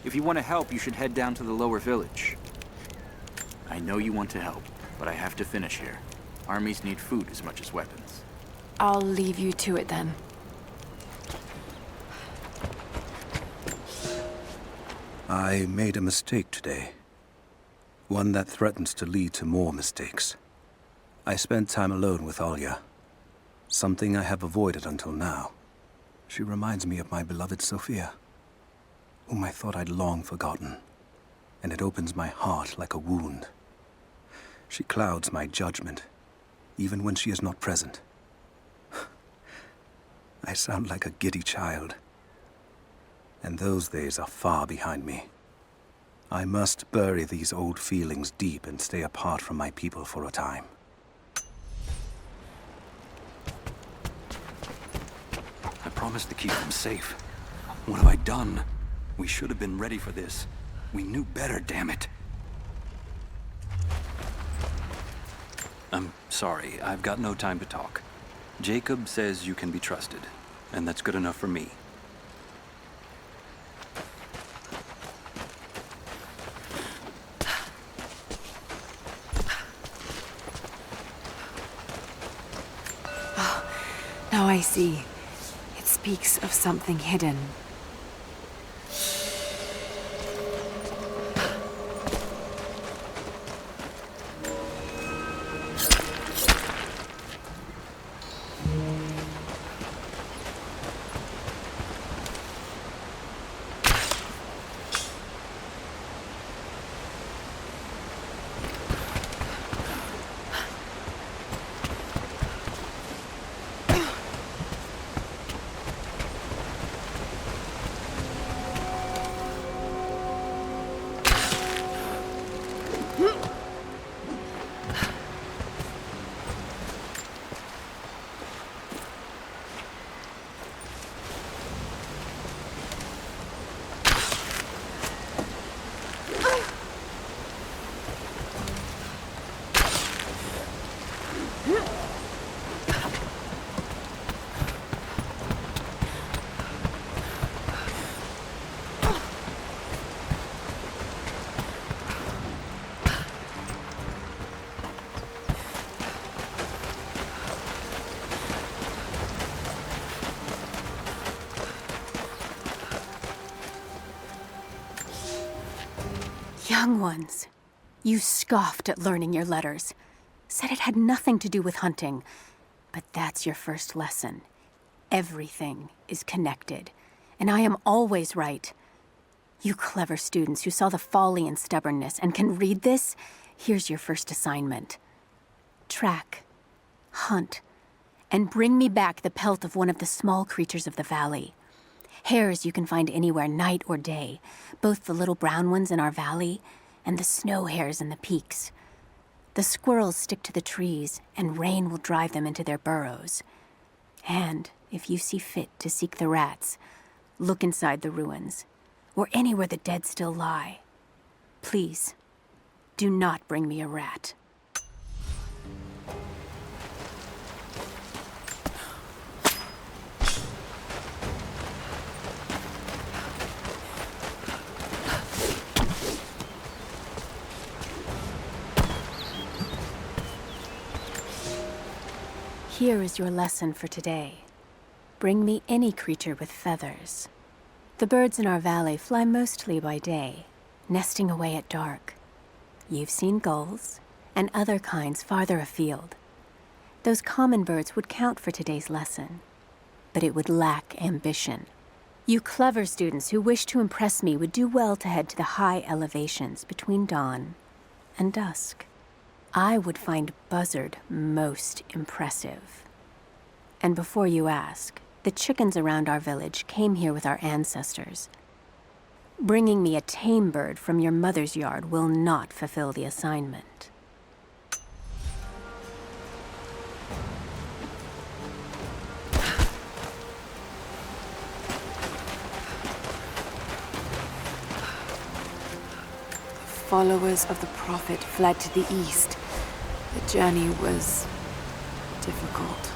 If you want to help, you should head down to the lower village. I know you want to help, but I have to finish here. Armies need food as much as weapons. I'll leave you to it then. I made a mistake today. One that threatens to lead to more mistakes. I spent time alone with Olya. Something I have avoided until now. She reminds me of my beloved Sophia, whom I thought I'd long forgotten, and it opens my heart like a wound. She clouds my judgment, even when she is not present. I sound like a giddy child, and those days are far behind me. I must bury these old feelings deep and stay apart from my people for a time. I promised to keep them safe. What have I done? We should have been ready for this. We knew better, damn it. I'm sorry, I've got no time to talk. Jacob says you can be trusted, and that's good enough for me. Oh, now I see. It speaks of something hidden. young ones. You scoffed at learning your letters. Said it had nothing to do with hunting. But that's your first lesson. Everything is connected. And I am always right. You clever students who saw the folly and stubbornness and can read this, here's your first assignment. Track, hunt, and bring me back the pelt of one of the small creatures of the valley. Hares you can find anywhere, night or day, both the little brown ones in our valley and the snow hares in the peaks. The squirrels stick to the trees, and rain will drive them into their burrows. And if you see fit to seek the rats, look inside the ruins, or anywhere the dead still lie. Please, do not bring me a rat. Here is your lesson for today. Bring me any creature with feathers. The birds in our valley fly mostly by day, nesting away at dark. You've seen gulls and other kinds farther afield. Those common birds would count for today's lesson, but it would lack ambition. You clever students who wish to impress me would do well to head to the high elevations between dawn and dusk. I would find Buzzard most impressive. And before you ask, the chickens around our village came here with our ancestors. Bringing me a tame bird from your mother's yard will not fulfill the assignment. Followers of the Prophet fled to the east. The journey was difficult.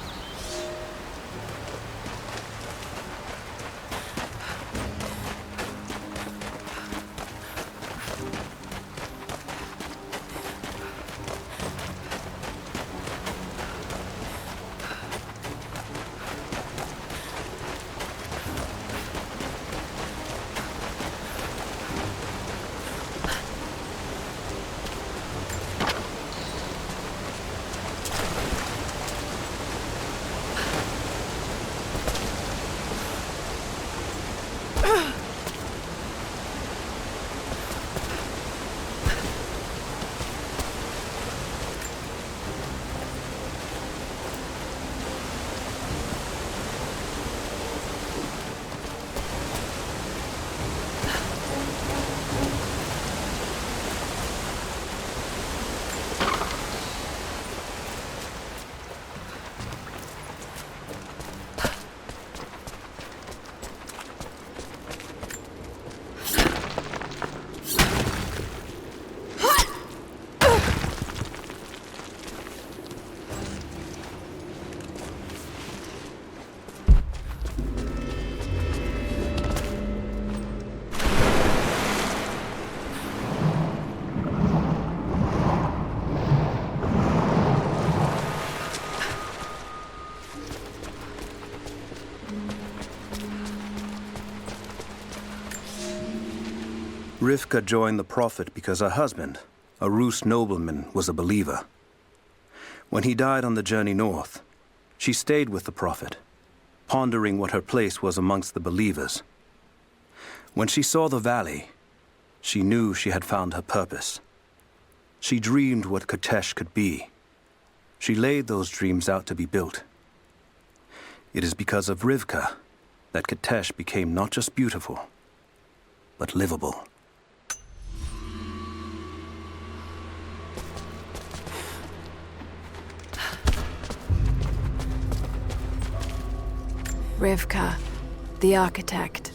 Rivka joined the Prophet because her husband, a Rus nobleman, was a believer. When he died on the journey north, she stayed with the Prophet, pondering what her place was amongst the believers. When she saw the valley, she knew she had found her purpose. She dreamed what Katesh could be. She laid those dreams out to be built. It is because of Rivka that Katesh became not just beautiful, but livable. Rivka, the architect.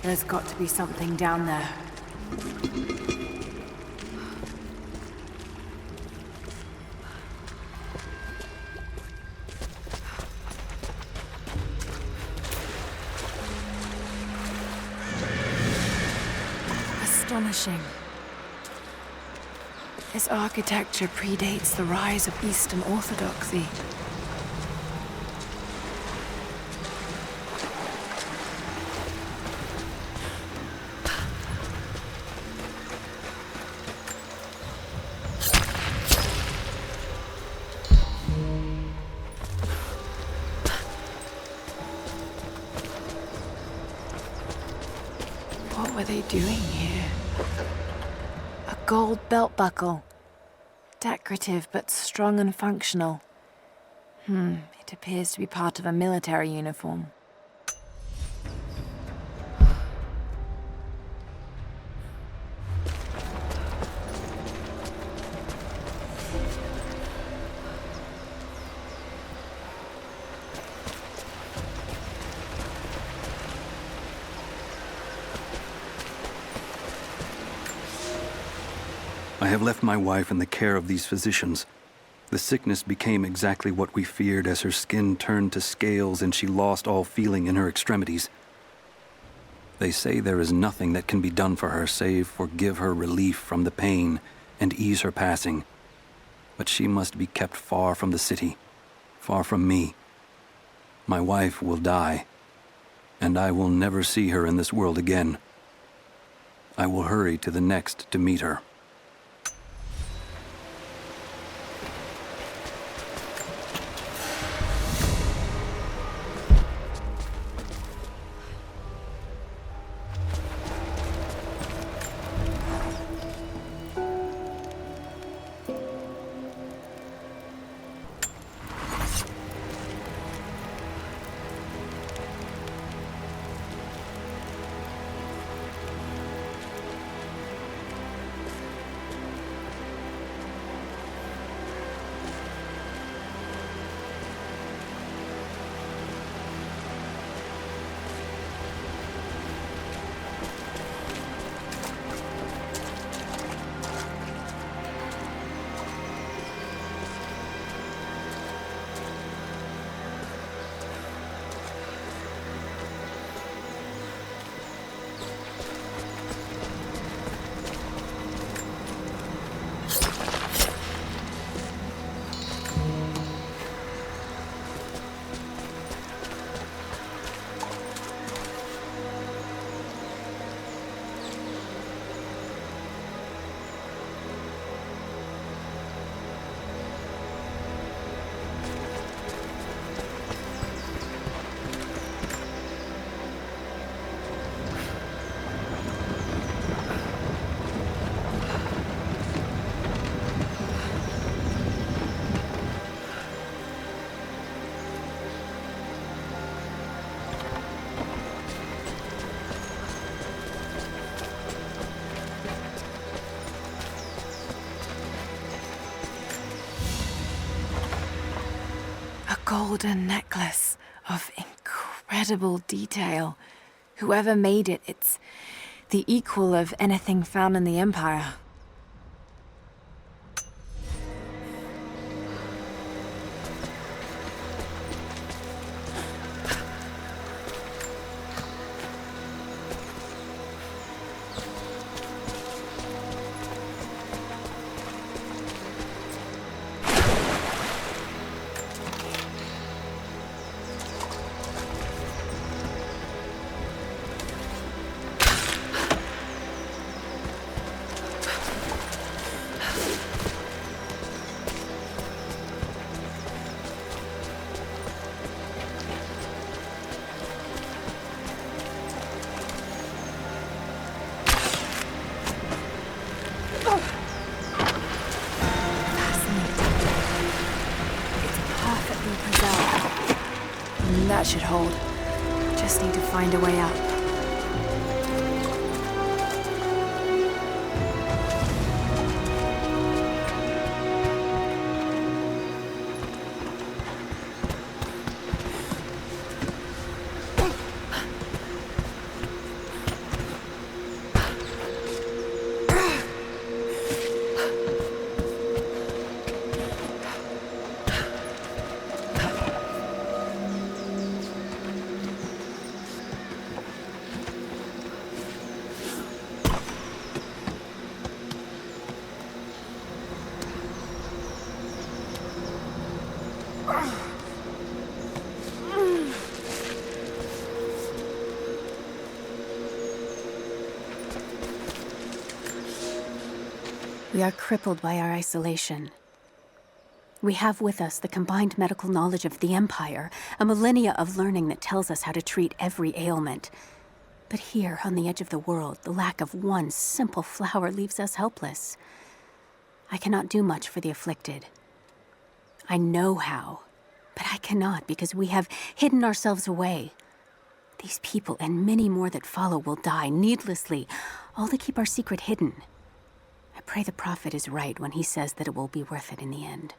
There's got to be something down there. Astonishing. This architecture predates the rise of Eastern Orthodoxy. What were they doing here? A gold belt buckle. Decorative but strong and functional. It appears to be part of a military uniform. I have left my wife in the care of these physicians. The sickness became exactly what we feared as her skin turned to scales and she lost all feeling in her extremities. They say there is nothing that can be done for her save for give her relief from the pain and ease her passing. But she must be kept far from the city, far from me. My wife will die, and I will never see her in this world again. I will hurry to the next to meet her. golden necklace of incredible detail. Whoever made it, it's the equal of anything found in the Empire. That should hold. Just need to find a way up. We are crippled by our isolation. We have with us the combined medical knowledge of the Empire, a millennia of learning that tells us how to treat every ailment. But here, on the edge of the world, the lack of one simple flower leaves us helpless. I cannot do much for the afflicted. I know how, but I cannot because we have hidden ourselves away. These people and many more that follow will die needlessly, all to keep our secret hidden. I pray the Prophet is right when he says that it will be worth it in the end.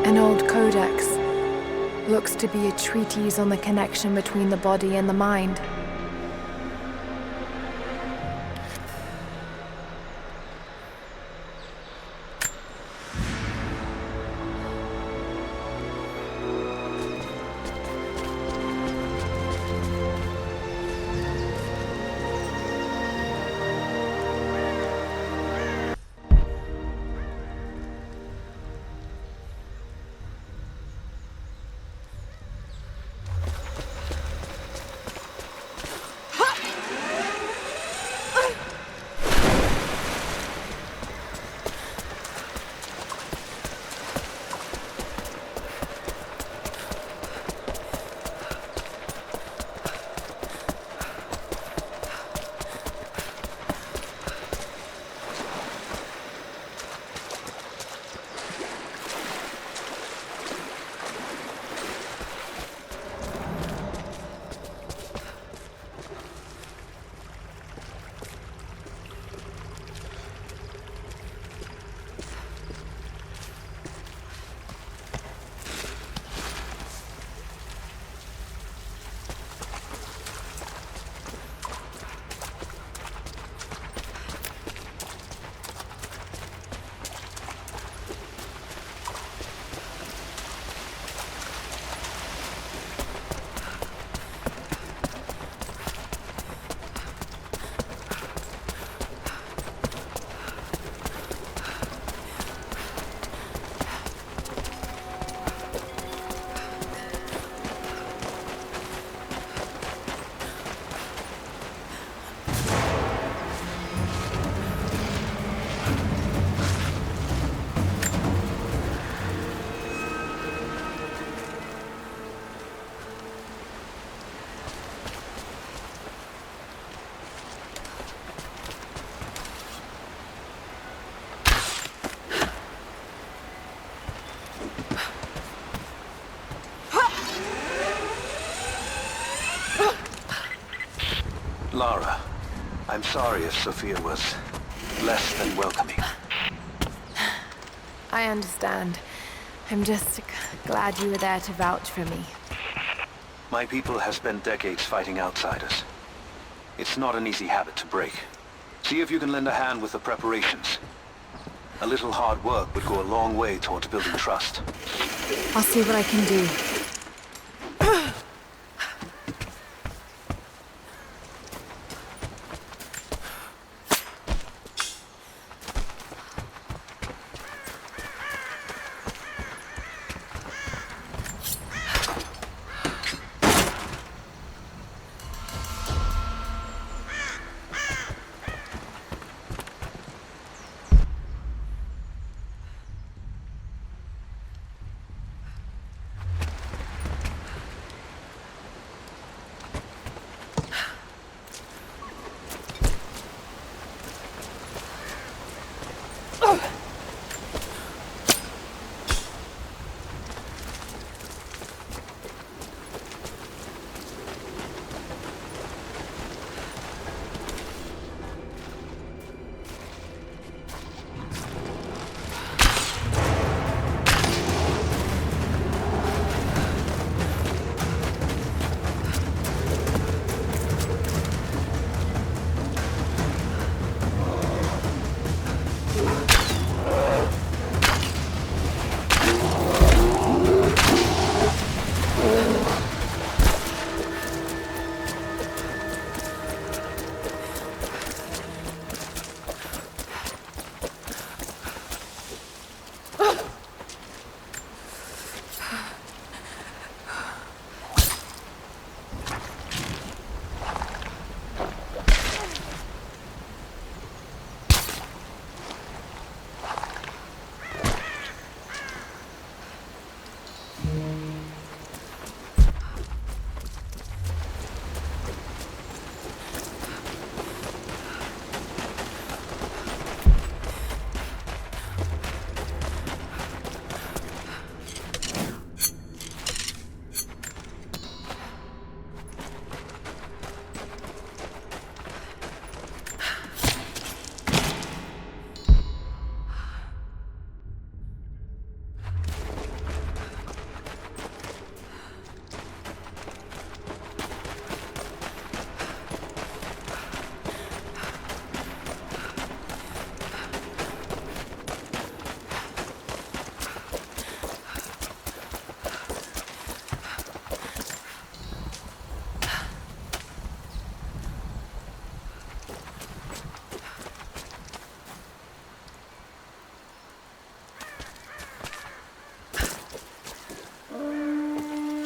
An old codex. Looks to be a treatise on the connection between the body and the mind. Lara, I'm sorry if Sophia was less than welcoming. I understand. I'm just glad you were there to vouch for me. My people have spent decades fighting outsiders. It's not an easy habit to break. See if you can lend a hand with the preparations. A little hard work would go a long way towards building trust. I'll see what I can do.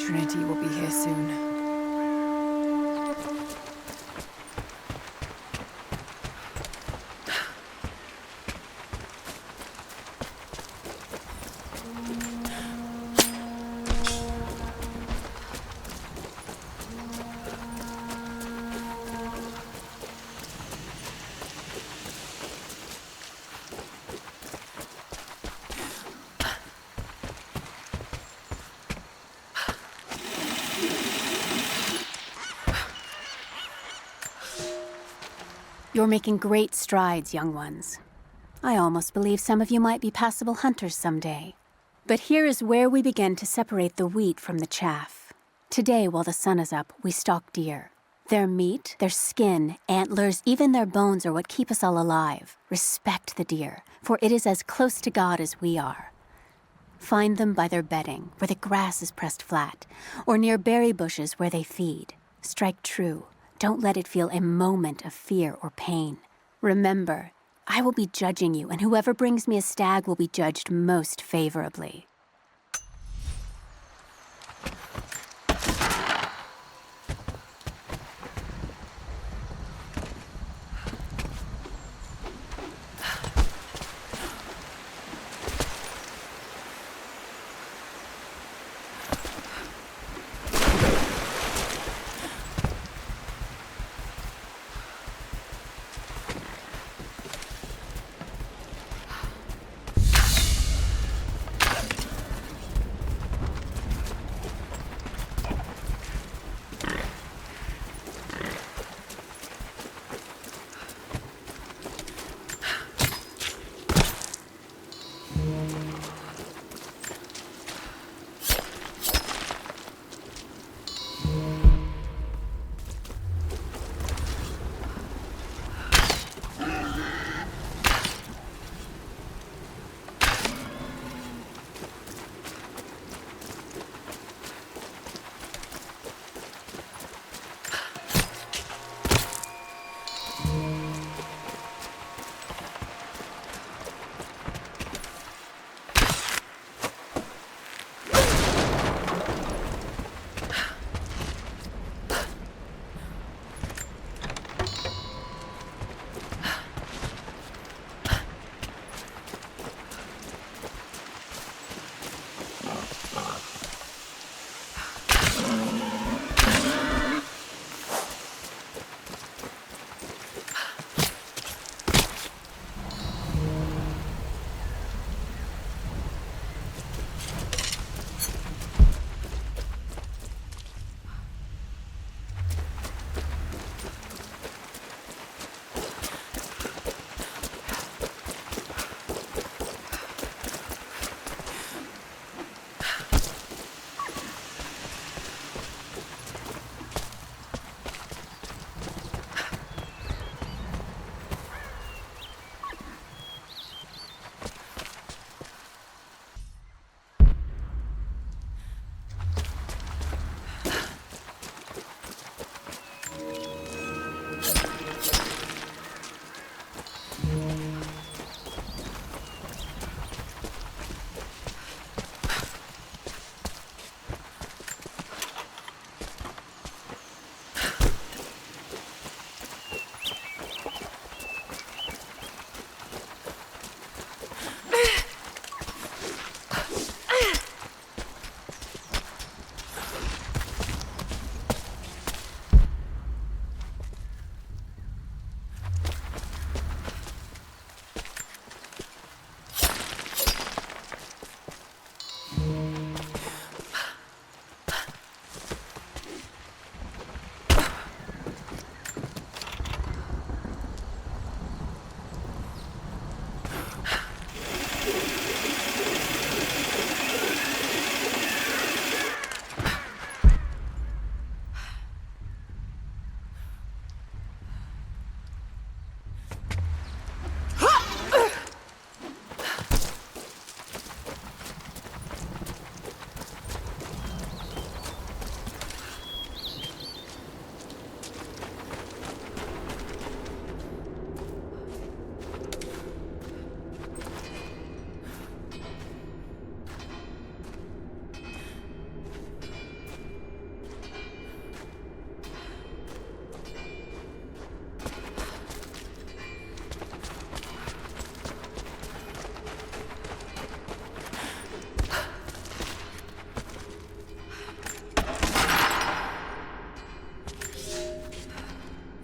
Trinity will be here soon. You're making great strides, young ones. I almost believe some of you might be passable hunters someday. But here is where we begin to separate the wheat from the chaff. Today, while the sun is up, we stalk deer. Their meat, their skin, antlers, even their bones are what keep us all alive. Respect the deer, for it is as close to God as we are. Find them by their bedding, where the grass is pressed flat, or near berry bushes where they feed. Strike true. Don't let it feel a moment of fear or pain. Remember, I will be judging you, and whoever brings me a stag will be judged most favorably.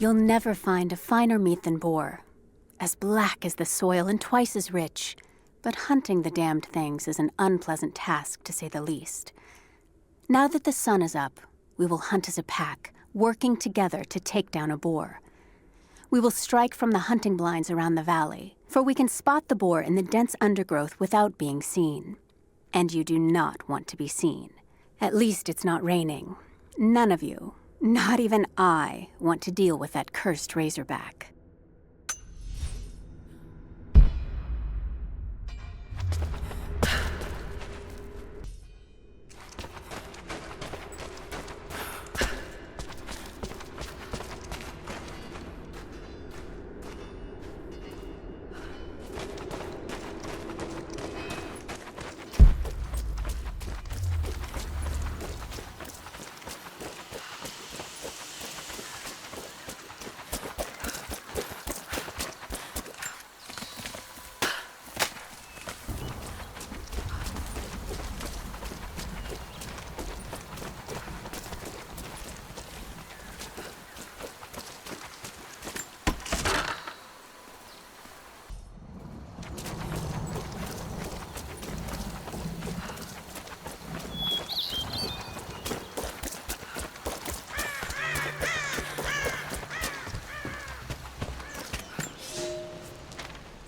You'll never find a finer meat than boar. As black as the soil and twice as rich. But hunting the damned things is an unpleasant task, to say the least. Now that the sun is up, we will hunt as a pack, working together to take down a boar. We will strike from the hunting blinds around the valley, for we can spot the boar in the dense undergrowth without being seen. And you do not want to be seen. At least it's not raining. None of you, not even I, want to deal with that cursed razorback.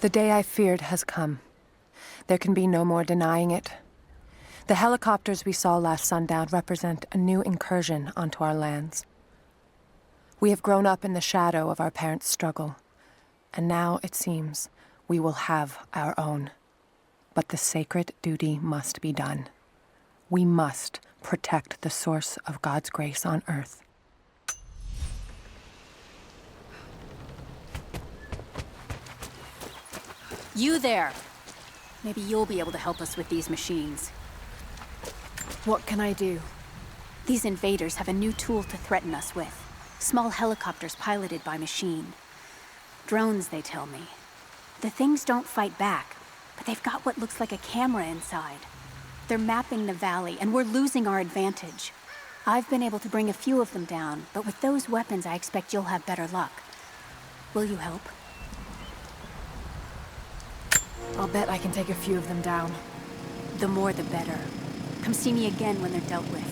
The day I feared has come. There can be no more denying it. The helicopters we saw last sundown represent a new incursion onto our lands. We have grown up in the shadow of our parents' struggle, and now, it seems, we will have our own. But the sacred duty must be done. We must protect the source of God's grace on earth. You there! Maybe you'll be able to help us with these machines. What can I do? These invaders have a new tool to threaten us with. Small helicopters piloted by machine. Drones, they tell me. The things don't fight back, but they've got what looks like a camera inside. They're mapping the valley, and we're losing our advantage. I've been able to bring a few of them down, but with those weapons, I expect you'll have better luck. Will you help? I'll bet I can take a few of them down. The more the better. Come see me again when they're dealt with.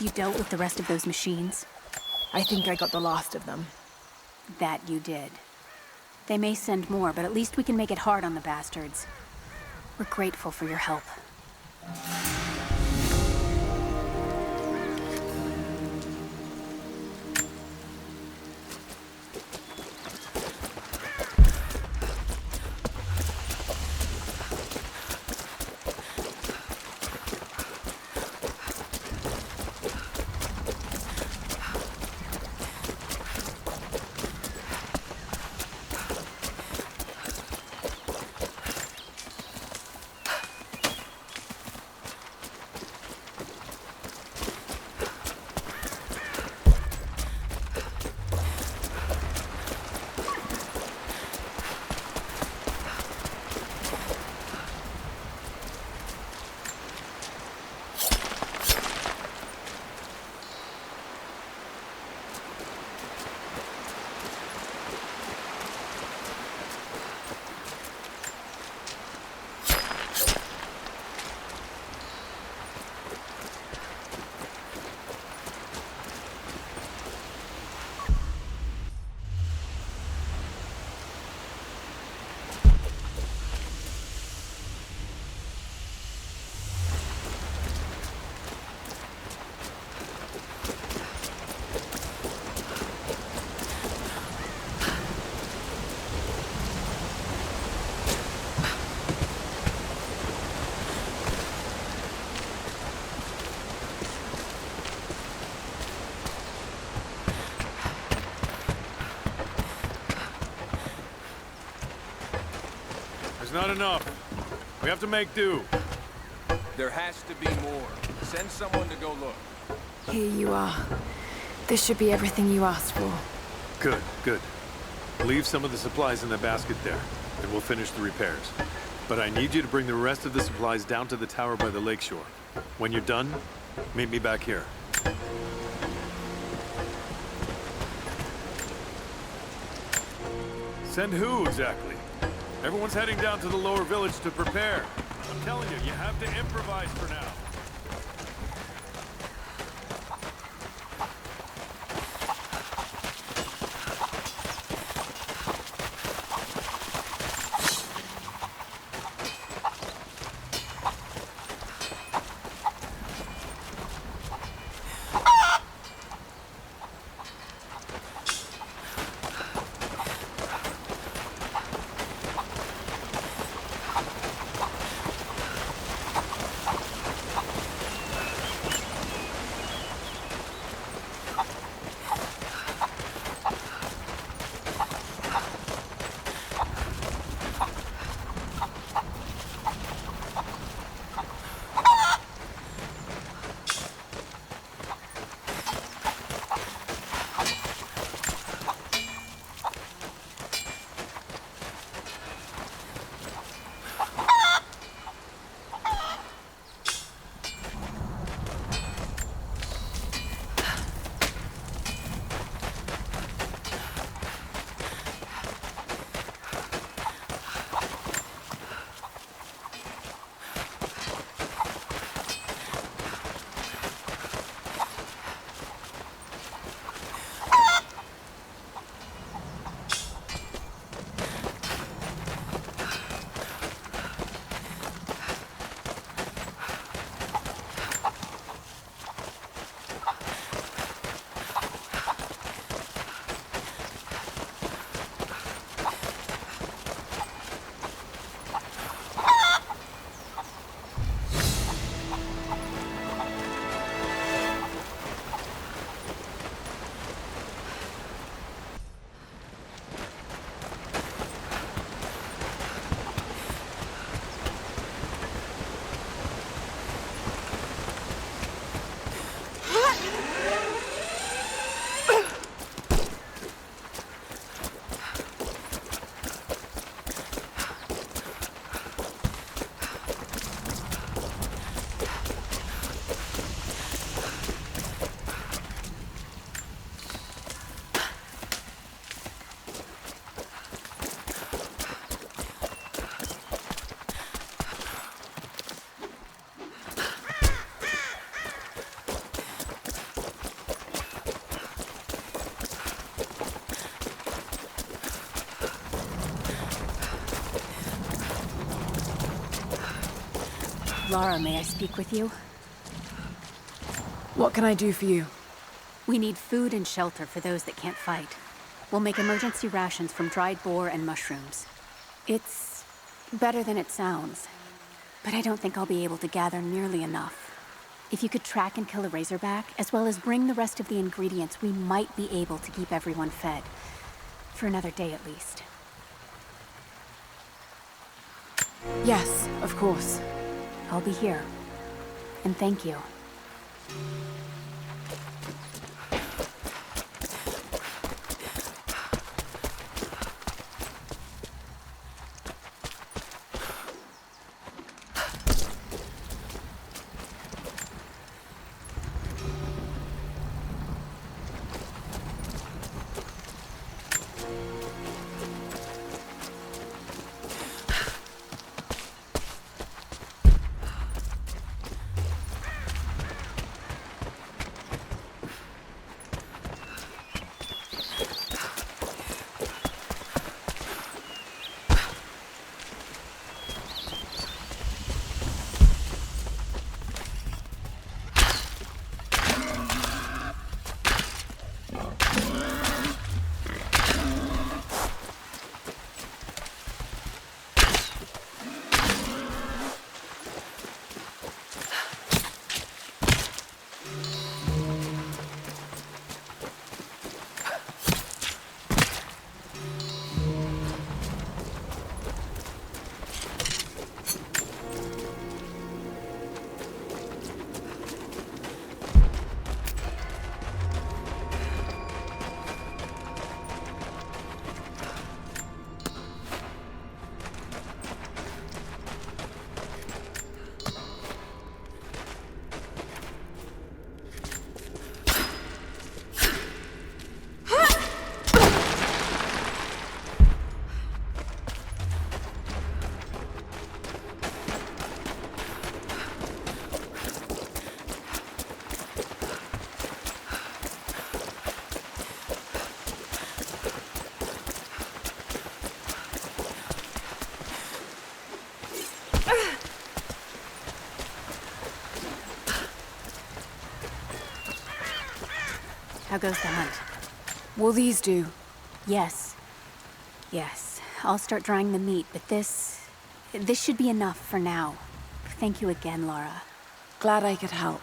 Have you dealt with the rest of those machines? I think I got the last of them. That you did. They may send more, but at least we can make it hard on the bastards. We're grateful for your help. Not enough. We have to make do. There has to be more. Send someone to go look. Here you are. This should be everything you asked for. Good, good. Leave some of the supplies in the basket there, and we'll finish the repairs. But I need you to bring the rest of the supplies down to the tower by the lakeshore. When you're done, meet me back here. Send who, exactly? Everyone's heading down to the lower village to prepare. I'm telling you, you have to improvise for now. Lara, may I speak with you? What can I do for you? We need food and shelter for those that can't fight. We'll make emergency rations from dried boar and mushrooms. It's better than it sounds, but I don't think I'll be able to gather nearly enough. If you could track and kill a razorback, as well as bring the rest of the ingredients, we might be able to keep everyone fed. For another day at least. Yes, of course. I'll be here. And thank you. How goes the hunt? Will these do? Yes. Yes. I'll start drying the meat, but this should be enough for now. Thank you again, Lara. Glad I could help.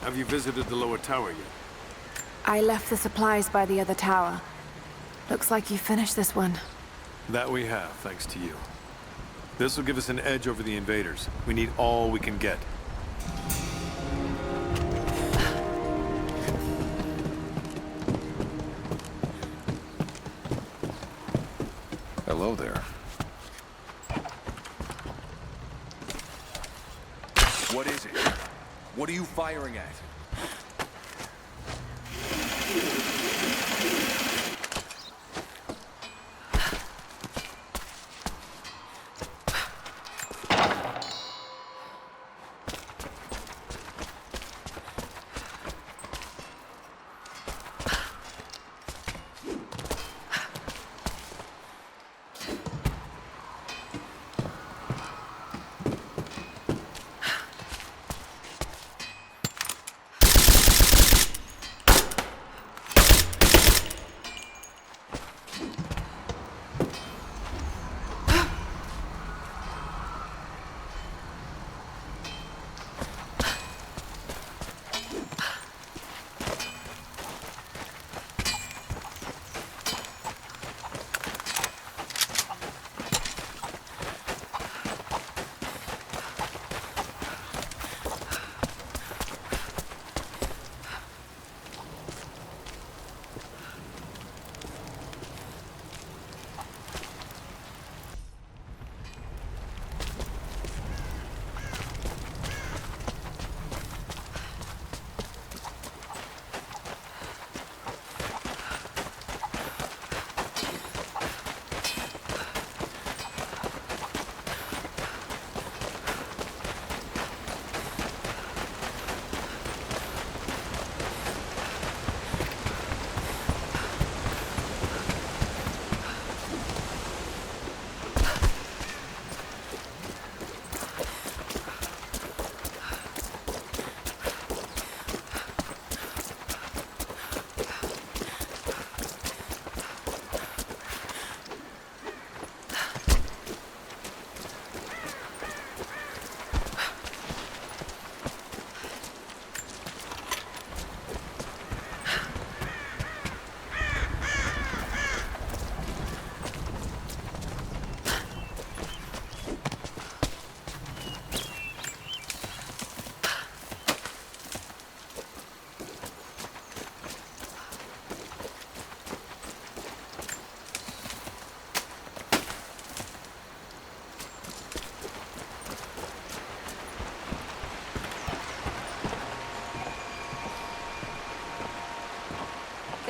Have you visited the lower tower yet? I left the supplies by the other tower. Looks like you finished this one. That we have, thanks to you. This will give us an edge over the invaders. We need all we can get. Hello there. What is it? What are you firing at?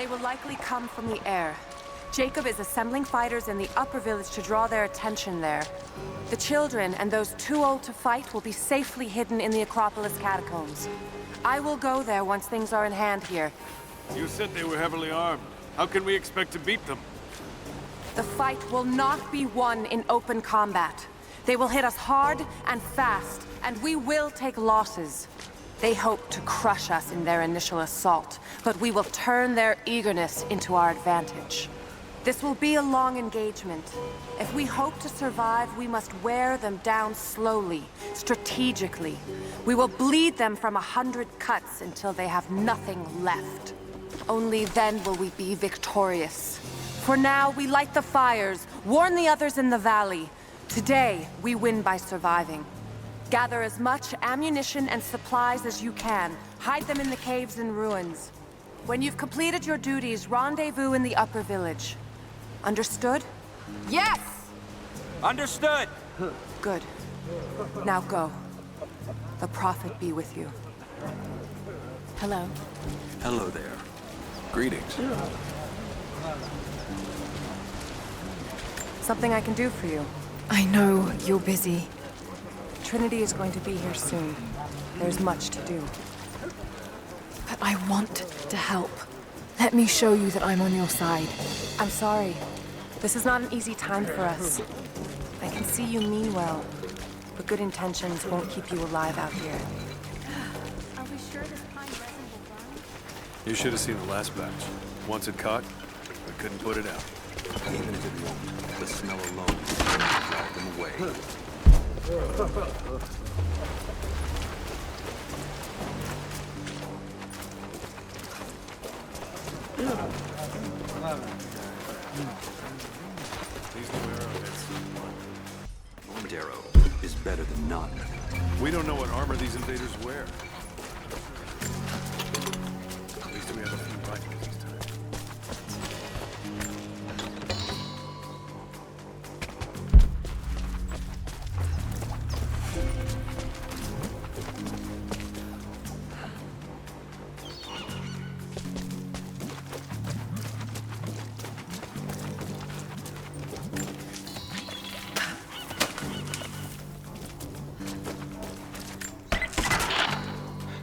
They will likely come from the air. Jacob is assembling fighters in the upper village to draw their attention there. The children and those too old to fight will be safely hidden in the Acropolis catacombs. I will go there once things are in hand here. You said they were heavily armed. How can we expect to beat them? The fight will not be won in open combat. They will hit us hard and fast, and we will take losses. They hope to crush us in their initial assault, but we will turn their eagerness into our advantage. This will be a long engagement. If we hope to survive, we must wear them down slowly, strategically. We will bleed them from 100 cuts until they have nothing left. Only then will we be victorious. For now, we light the fires, warn the others in the valley. Today, we win by surviving. Gather as much ammunition and supplies as you can. Hide them in the caves and ruins. When you've completed your duties, rendezvous in the upper village. Understood? Yes! Understood! Good. Now go. The Prophet be with you. Hello. Hello there. Greetings. Something I can do for you. I know you're busy. Trinity is going to be here soon. There's much to do. But I want to help. Let me show you that I'm on your side. I'm sorry. This is not an easy time for us. I can see you mean well, but good intentions won't keep you alive out here. Are we sure this pine resin will burn? You should have seen the last batch. Once it caught, we couldn't put it out. Even if it won't, the smell alone will drive them away. These new arrowheads. One arrow is better than none. We don't know what armor these invaders wear. At least we have a few rifles this time.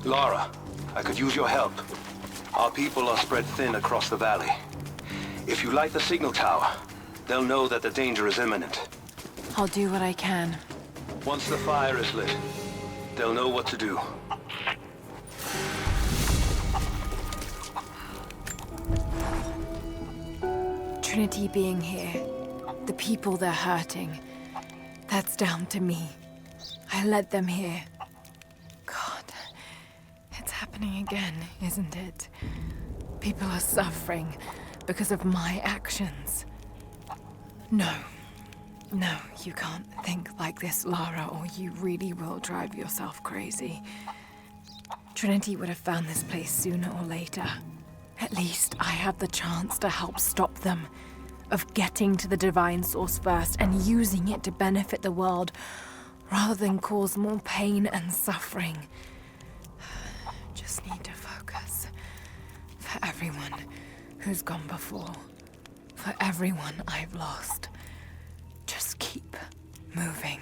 Lara, I could use your help. Our people are spread thin across the valley. If you light the signal tower, they'll know that the danger is imminent. I'll do what I can. Once the fire is lit, they'll know what to do. Trinity being here, the people they're hurting, that's down to me. I led them here. God, it's happening again, isn't it? People are suffering because of my actions. No, you can't think like this, Lara, or you really will drive yourself crazy. Trinity would have found this place sooner or later. At least I have the chance to help stop them. Of getting to the divine source first and using it to benefit the world, rather than cause more pain and suffering. Just need to focus. For everyone who's gone before. For everyone I've lost. Just keep moving.